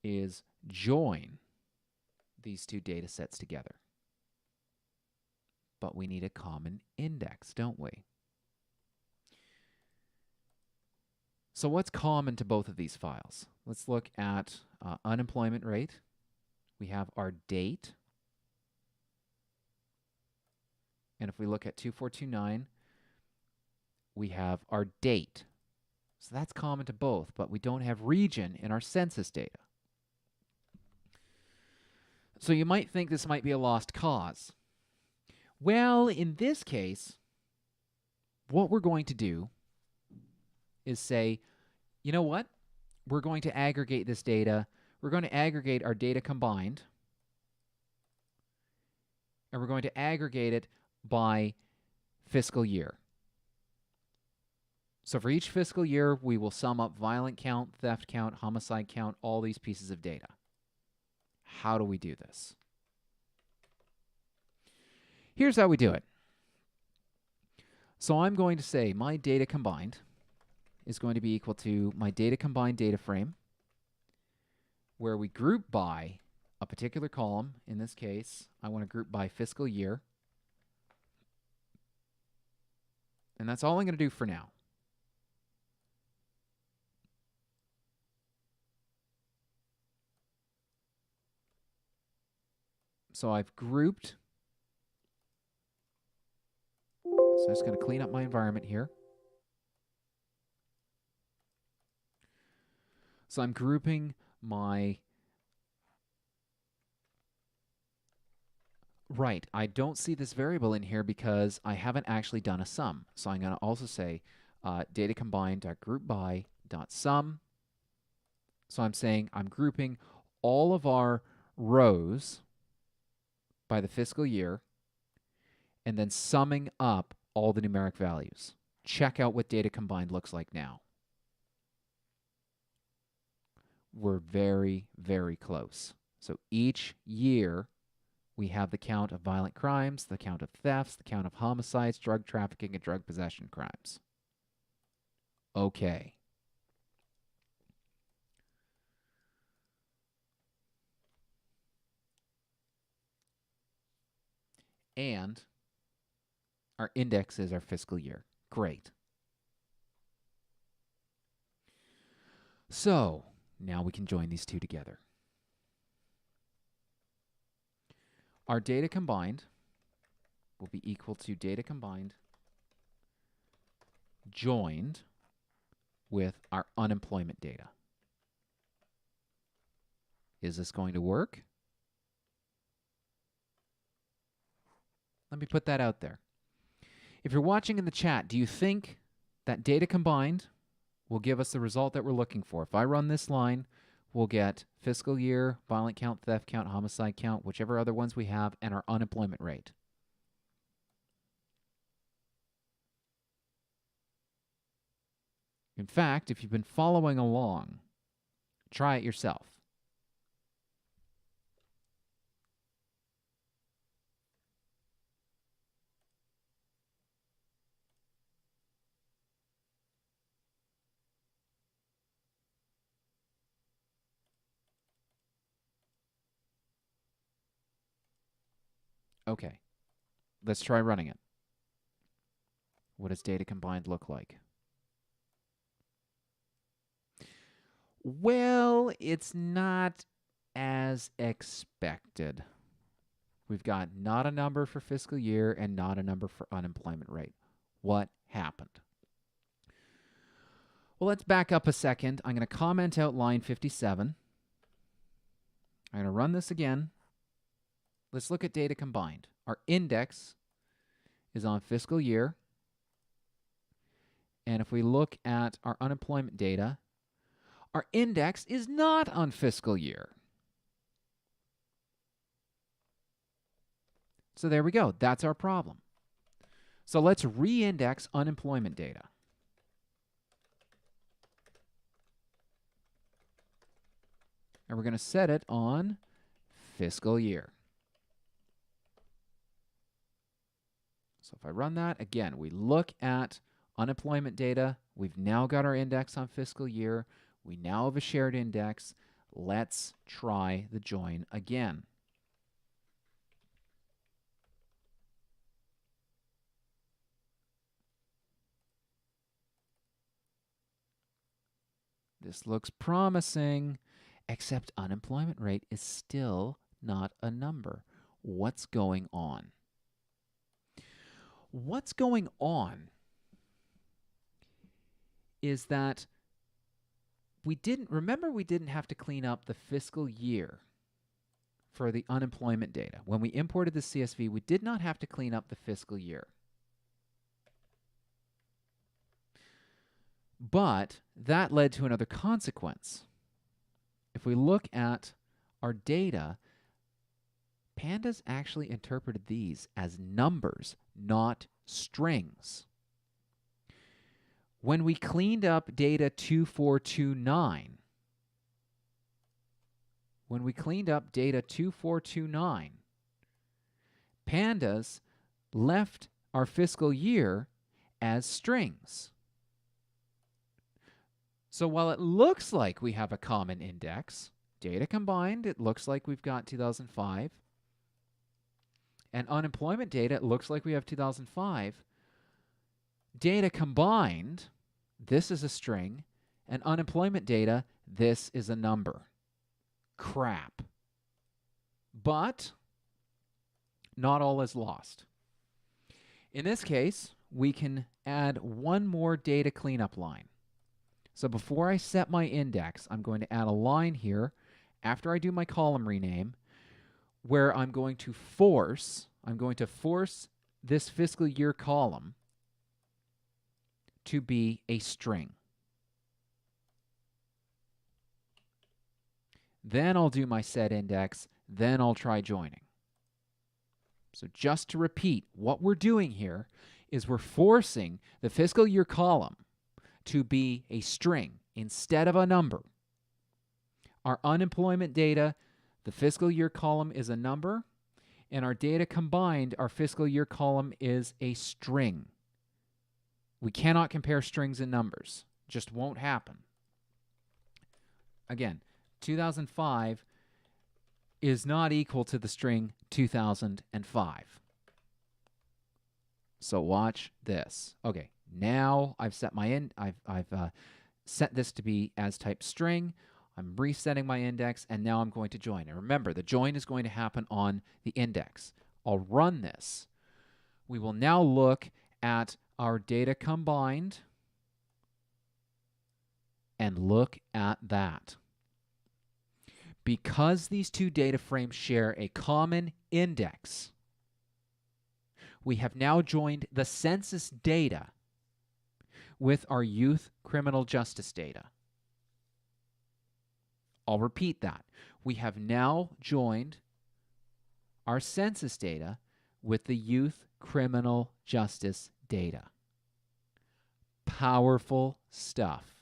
Speaker 1: is join these two data sets together. But we need a common index, don't we? So what's common to both of these files? Let's look at unemployment rate. We have our date. And if we look at 2429, we have our date. So that's common to both, but we don't have region in our census data. So you might think this might be a lost cause. Well, in this case, what we're going to do is say, you know what? We're going to aggregate this data. We're going to aggregate our data combined, and we're going to aggregate it by fiscal year. So for each fiscal year, we will sum up violent count, theft count, homicide count, all these pieces of data. How do we do this? Here's how we do it. So I'm going to say my data combined is going to be equal to my data combined data frame, where we group by a particular column. In this case, I want to group by fiscal year. And that's all I'm going to do for now. So I've grouped. So I'm just going to clean up my environment here. So I'm grouping my... Right, I don't see this variable in here because I haven't actually done a sum. So I'm going to also say data combined.groupby.sum. So I'm saying I'm grouping all of our rows by the fiscal year and then summing up all the numeric values. Check out what data combined looks like now. We're very, very close. So each year, we have the count of violent crimes, the count of thefts, the count of homicides, drug trafficking, and drug possession crimes. Okay. And our index is our fiscal year. Great. So now we can join these two together. Our data combined will be equal to data combined joined with our unemployment data. Is this going to work? Let me put that out there. If you're watching in the chat, do you think that data combined will give us the result that we're looking for? If I run this line, we'll get fiscal year, violent count, theft count, homicide count, whichever other ones we have, and our unemployment rate. In fact, if you've been following along, try it yourself. Okay, let's try running it. What does data combined look like? Well, it's not as expected. We've got not a number for fiscal year and not a number for unemployment rate. What happened? Well, let's back up a second. I'm going to comment out line 57. I'm going to run this again. Let's look at data combined. Our index is on fiscal year. And if we look at our unemployment data, our index is not on fiscal year. So there we go. That's our problem. So let's re-index unemployment data. And we're going to set it on fiscal year. So if I run that, again, we look at unemployment data. We've now got our index on fiscal year. We now have a shared index. Let's try the join again. This looks promising, except unemployment rate is still not a number. What's going on? What's going on is that we didn't have to clean up the fiscal year for the unemployment data. When we imported the CSV, we did not have to clean up the fiscal year. But that led to another consequence. If we look at our data, Pandas actually interpreted these as numbers, not strings. When we cleaned up data 2429, Pandas left our fiscal year as strings. So while it looks like we have a common index, data combined, it looks like we've got 2005. And unemployment data, it looks like we have 2005. Data combined, this is a string, and unemployment data, this is a number. Crap. But not all is lost. In this case, we can add one more data cleanup line. So before I set my index, I'm going to add a line here after I do my column rename where I'm going to force this fiscal year column to be a string. Then I'll do my set index, then I'll try joining. So just to repeat, what we're doing here is we're forcing the fiscal year column to be a string instead of a number. Our unemployment data, the fiscal year column is a number, and our data combined, our fiscal year column is a string. We cannot compare strings and numbers. Just won't happen. Again, 2005 is not equal to the string 2005. So watch this. Okay, now I've set my I've set this to be as type string. I'm resetting my index, and now I'm going to join. And remember, the join is going to happen on the index. I'll run this. We will now look at our data combined and look at that. Because these two data frames share a common index, we have now joined the census data with our youth criminal justice data. I'll repeat that. We have now joined our census data with the youth criminal justice data. Powerful stuff.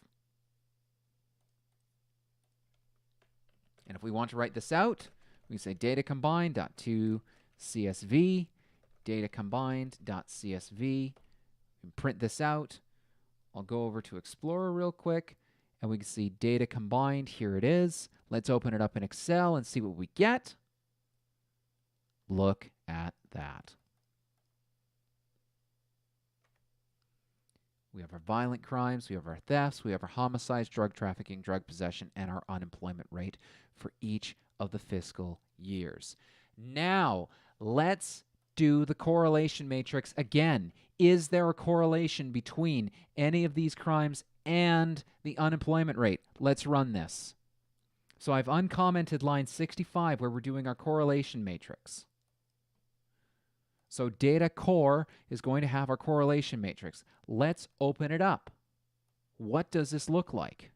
Speaker 1: And if we want to write this out, we can say data combined.toCSV, data combined.csv, and print this out. I'll go over to Explorer real quick, and we can see data combined. Here it is. Let's open it up in Excel and see what we get. Look at that. We have our violent crimes, we have our thefts, we have our homicides, drug trafficking, drug possession, and our unemployment rate for each of the fiscal years. Now, let's do the correlation matrix again. Is there a correlation between any of these crimes and the unemployment rate? Let's run this. So I've uncommented line 65 where we're doing our correlation matrix. So data core is going to have our correlation matrix. Let's open it up. What does this look like?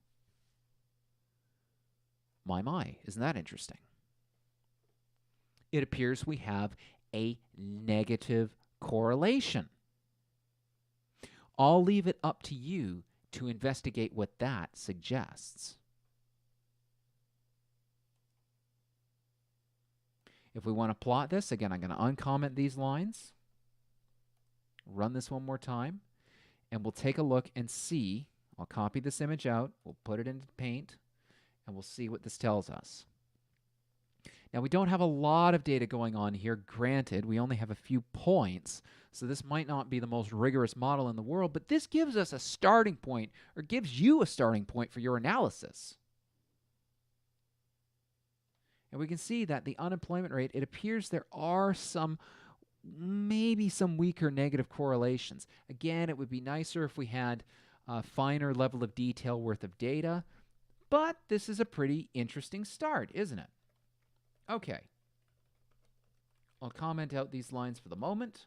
Speaker 1: My, isn't that interesting? It appears we have a negative correlation. I'll leave it up to you to investigate what that suggests. If we want to plot this, again, I'm going to uncomment these lines, run this one more time, and we'll take a look and see. I'll copy this image out, we'll put it into Paint, and we'll see what this tells us. Now, we don't have a lot of data going on here. Granted, we only have a few points, so this might not be the most rigorous model in the world, but this gives us a starting point, or gives you a starting point for your analysis. And we can see that the unemployment rate, it appears there are maybe some weaker negative correlations. Again, it would be nicer if we had a finer level of detail worth of data, but this is a pretty interesting start, isn't it? Okay, I'll comment out these lines for the moment.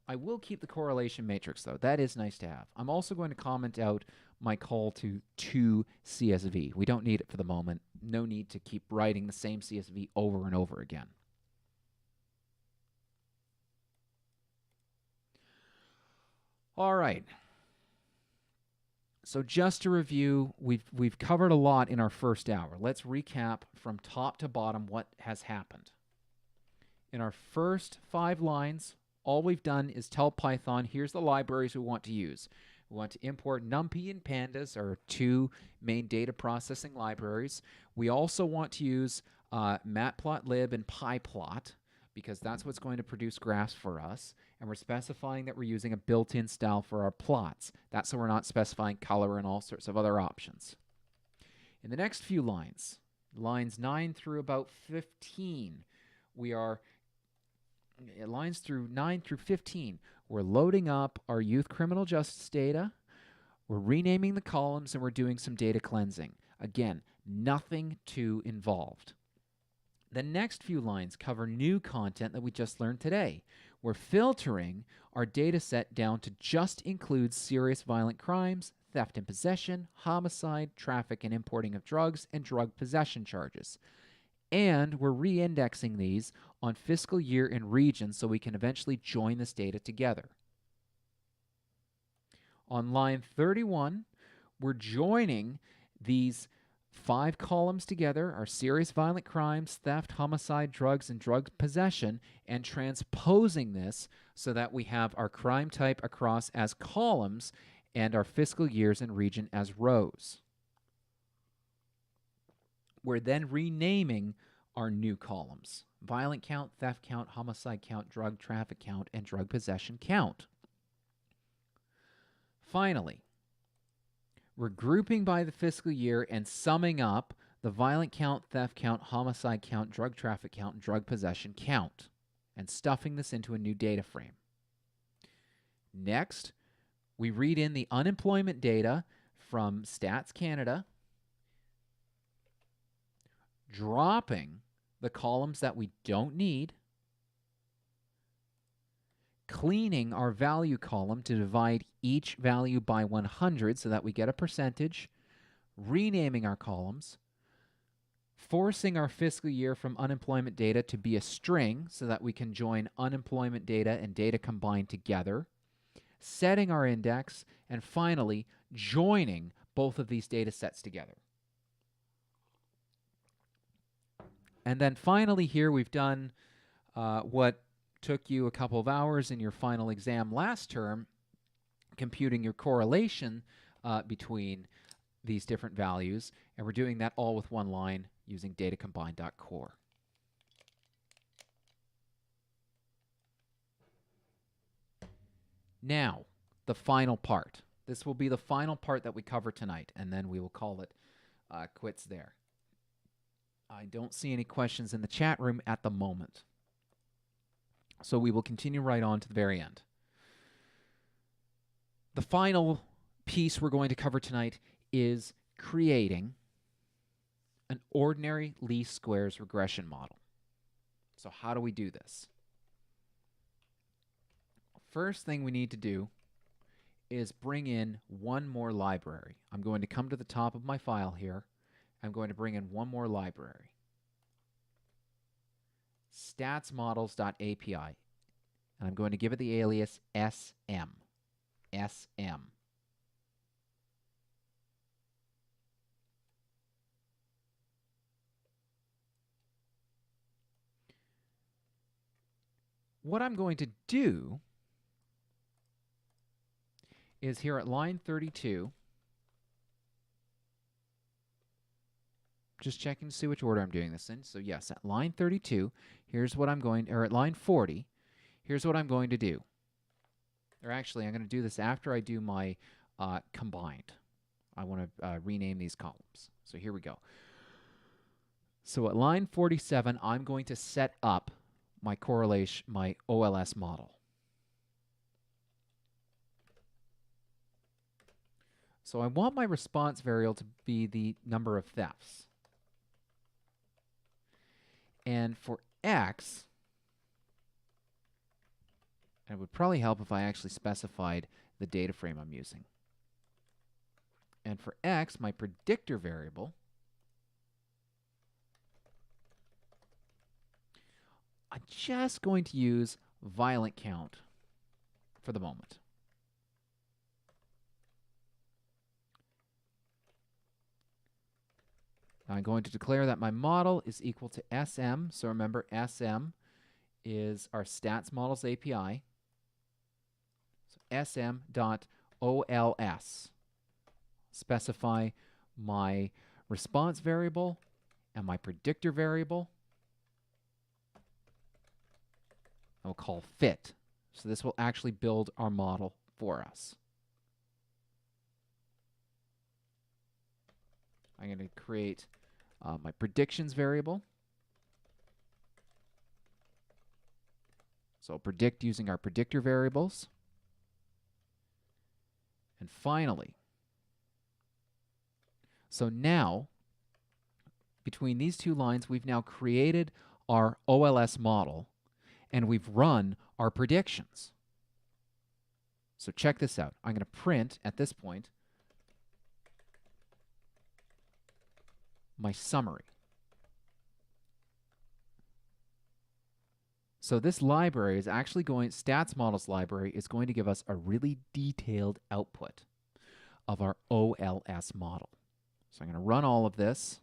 Speaker 1: I will keep the correlation matrix, though. That is nice to have. I'm also going to comment out my call to CSV. We don't need it for the moment. No need to keep writing the same CSV over and over again. All right. So just to review, we've covered a lot in our first hour. Let's recap from top to bottom what has happened. In our first 5 lines, all we've done is tell Python, here's the libraries we want to use. We want to import NumPy and Pandas, our 2 main data processing libraries. We also want to use matplotlib and pyplot, because that's what's going to produce graphs for us. And we're specifying that we're using a built-in style for our plots. That's so we're not specifying color and all sorts of other options. In the next few lines, lines 9 through about 15, we are lines through 9 through 15, we're loading up our youth criminal justice data, we're renaming the columns, and we're doing some data cleansing. Again, nothing too involved. The next few lines cover new content that we just learned today. We're filtering our data set down to just include serious violent crimes, theft and possession, homicide, traffic and importing of drugs, and drug possession charges. And we're re-indexing these on fiscal year and region so we can eventually join this data together. On line 31, we're joining these 5 columns together, our serious violent crimes, theft, homicide, drugs, and drug possession, and transposing this so that we have our crime type across as columns and our fiscal years and region as rows. We're then renaming our new columns: violent count, theft count, homicide count, drug traffic count, and drug possession count. Finally, we're grouping by the fiscal year and summing up the violent count, theft count, homicide count, drug traffic count, and drug possession count, and stuffing this into a new data frame. Next, we read in the unemployment data from Stats Canada, dropping the columns that we don't need, cleaning our value column to divide each value by 100 so that we get a percentage, renaming our columns, forcing our fiscal year from unemployment data to be a string so that we can join unemployment data and data combined together, setting our index, and finally joining both of these data sets together. And then finally here we've done what took you a couple of hours in your final exam last term, computing your correlation between these different values, and we're doing that all with one line using datacombine.core. Now, the final part. This will be the final part that we cover tonight, and then we will call it quits there. I don't see any questions in the chat room at the moment, so we will continue right on to the very end. The final piece we're going to cover tonight is creating an ordinary least squares regression model. So how do we do this? First thing we need to do is bring in one more library. I'm going to come to the top of my file here. I'm going to bring in one more library. statsmodels.api. And I'm going to give it the alias SM. SM. What I'm going to do is here at line 32, just checking to see which order I'm doing this in. So yes, at line 32, here's what I'm going, or at line 40, here's what I'm going to do. Or actually, I'm going to do this after I do my combined. I want to rename these columns. So here we go. So at line 47, I'm going to set up my correlation, my OLS model. So I want my response variable to be the number of thefts. And for x, and it would probably help if I actually specified the data frame I'm using. And for x, my predictor variable, I'm just going to use violent count for the moment. I'm going to declare that my model is equal to SM. So remember, SM is our stats models API. So sm.ols. Specify my response variable and my predictor variable. I will call fit. So this will actually build our model for us. I'm going to create my predictions variable. So I'll predict using our predictor variables. And finally, so now, between these two lines, we've now created our OLS model, and we've run our predictions. So check this out. I'm going to print, at this point, my summary. So this library is actually going, stats models library is going to give us a really detailed output of our OLS model. So I'm going to run all of this,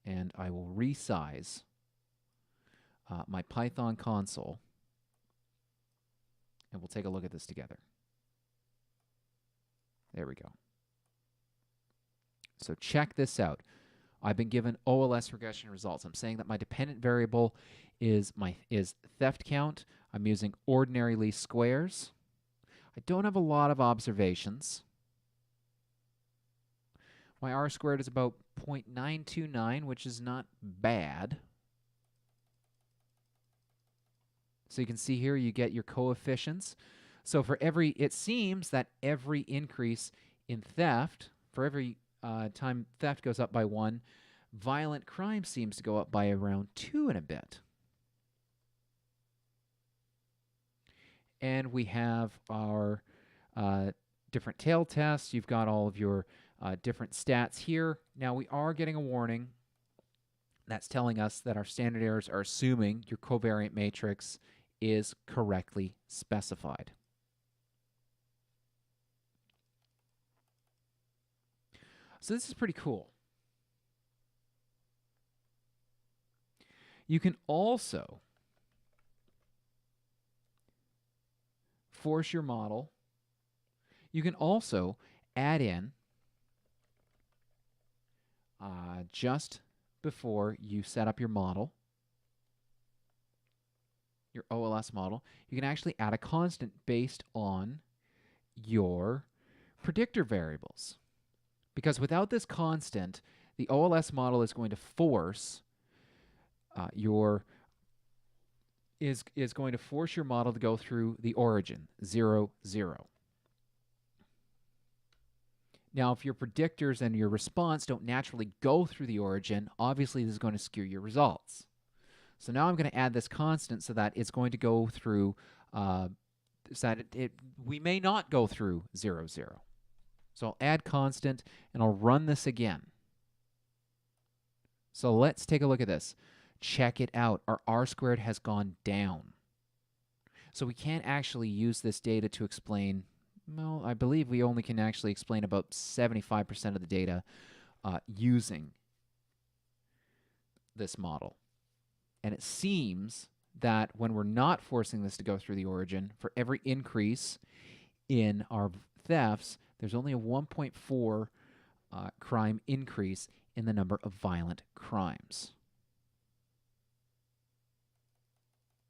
Speaker 1: and I will resize my Python console, and we'll take a look at this together. There we go. So check this out. I've been given OLS regression results. I'm saying that my dependent variable is theft count. I'm using ordinary least squares. I don't have a lot of observations. My R squared is about 0.929, which is not bad. So you can see here you get your coefficients. So for every, it seems that every increase in theft, for every time theft goes up by 1, violent crime seems to go up by around 2 and a bit. And we have our different tail tests. You've got all of your different stats here. Now we are getting a warning that's telling us that our standard errors are assuming your covariant matrix is correctly specified. So this is pretty cool. You can also force your model. You can also add in just before you set up your model, your OLS model, you can actually add a constant based on your predictor variables. Because without this constant, the OLS model is going to force is going to force your model to go through the origin, 0, 0. Now, if your predictors and your response don't naturally go through the origin, obviously this is going to skew your results. So now I'm going to add this constant so that it's going to go through, so that we may not go through 0, 0. So I'll add constant, and I'll run this again. So let's take a look at this. Check it out. Our R squared has gone down. So we can't actually use this data to explain, well, I believe we only can actually explain about 75% of the data using this model. And it seems that when we're not forcing this to go through the origin, for every increase in our thefts, there's only a 1.4 crime increase in the number of violent crimes.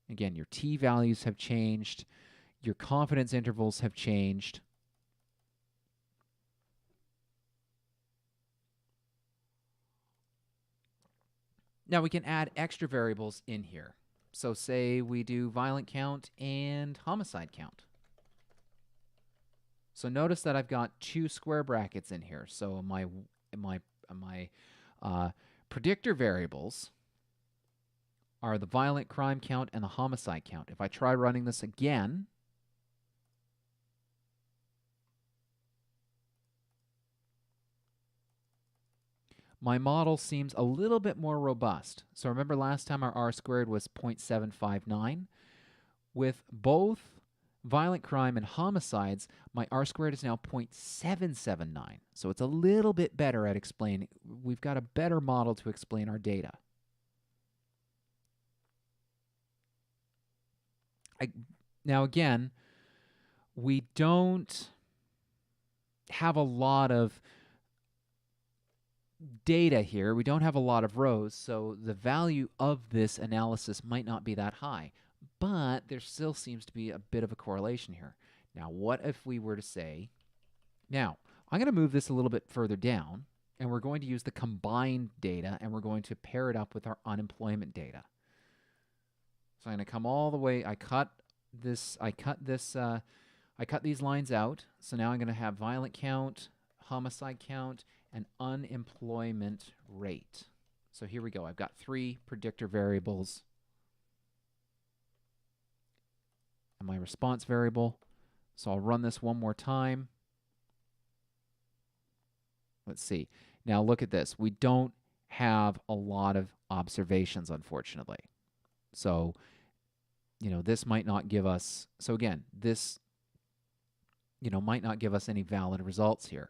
Speaker 1: Again, your t-values have changed. Your confidence intervals have changed. Now we can add extra variables in here. So say we do violent count and homicide count. So notice that I've got 2 square brackets in here. So my predictor variables are the violent crime count and the homicide count. If I try running this again, my model seems a little bit more robust. So remember last time our R-squared was 0.759. With both violent crime and homicides, my R-squared is now 0.779. So it's a little bit better at explaining. We've got a better model to explain our data. Now again, we don't have a lot of data here. We don't have a lot of rows, so the value of this analysis might not be that high. But there still seems to be a bit of a correlation here. Now, what if we were to say, now, I'm going to move this a little bit further down, and we're going to use the combined data, and we're going to pair it up with our unemployment data. So I'm going to come all the way, I cut these lines out. So now I'm going to have violent count, homicide count, and unemployment rate. So here we go. I've got 3 predictor variables. And my response variable. So I'll run this one more time. Let's see. Now look at this. We don't have a lot of observations, unfortunately. So, this might not give us, so again, this, might not give us any valid results here.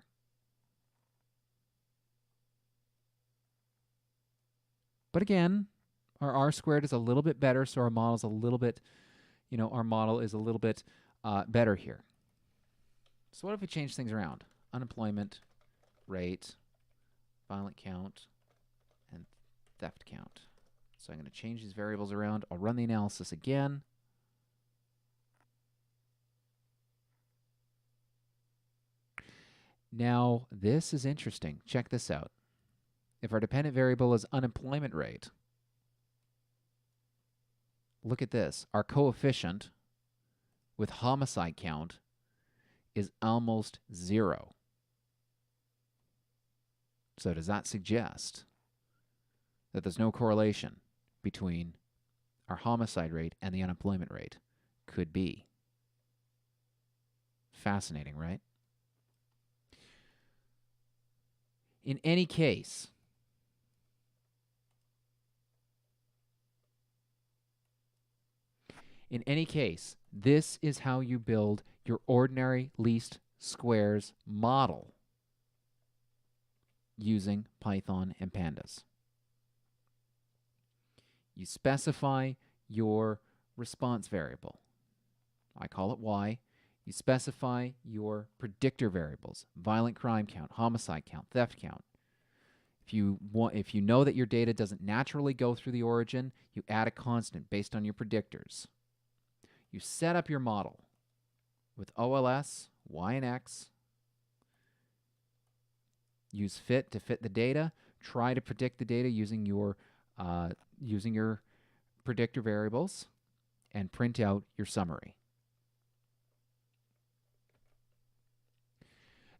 Speaker 1: But again, our R-squared is a little bit better, so our model is a little bit, better here. So what if we change things around? Unemployment rate, violent count, and theft count. So I'm going to change these variables around. I'll run the analysis again. Now, this is interesting. Check this out. If our dependent variable is unemployment rate, look at this. Our coefficient with homicide count is almost 0. So does that suggest that there's no correlation between our homicide rate and the unemployment rate? Could be. Fascinating, right? In any case, this is how you build your ordinary least squares model using Python and Pandas. You specify your response variable. I call it Y. You specify your predictor variables, violent crime count, homicide count, theft count. If you know that your data doesn't naturally go through the origin, you add a constant based on your predictors. You set up your model with OLS, Y and X. Use fit to fit the data. Try to predict the data using your predictor variables, and print out your summary.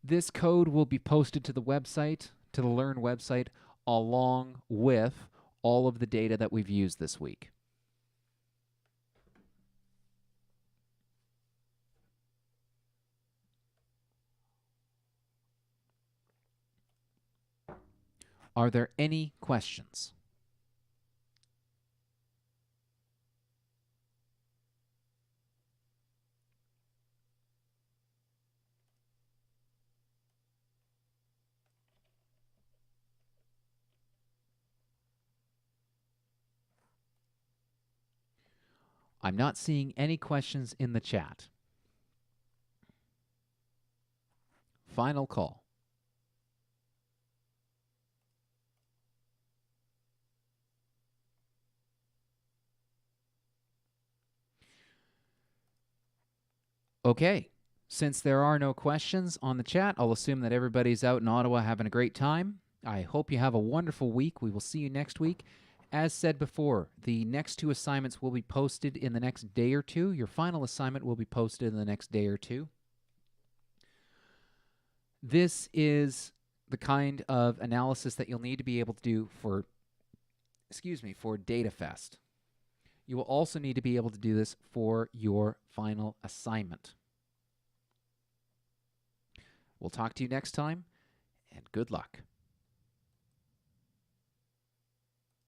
Speaker 1: This code will be posted to the website, to the Learn website, along with all of the data that we've used this week. Are there any questions? I'm not seeing any questions in the chat. Final call. Okay, since there are no questions on the chat, I'll assume that everybody's out in Ottawa having a great time. I hope you have a wonderful week. We will see you next week. As said before, the next 2 assignments will be posted in the next day or 2. Your final assignment will be posted in the next day or 2. This is the kind of analysis that you'll need to be able to do for DataFest. You will also need to be able to do this for your final assignment. We'll talk to you next time, and good luck.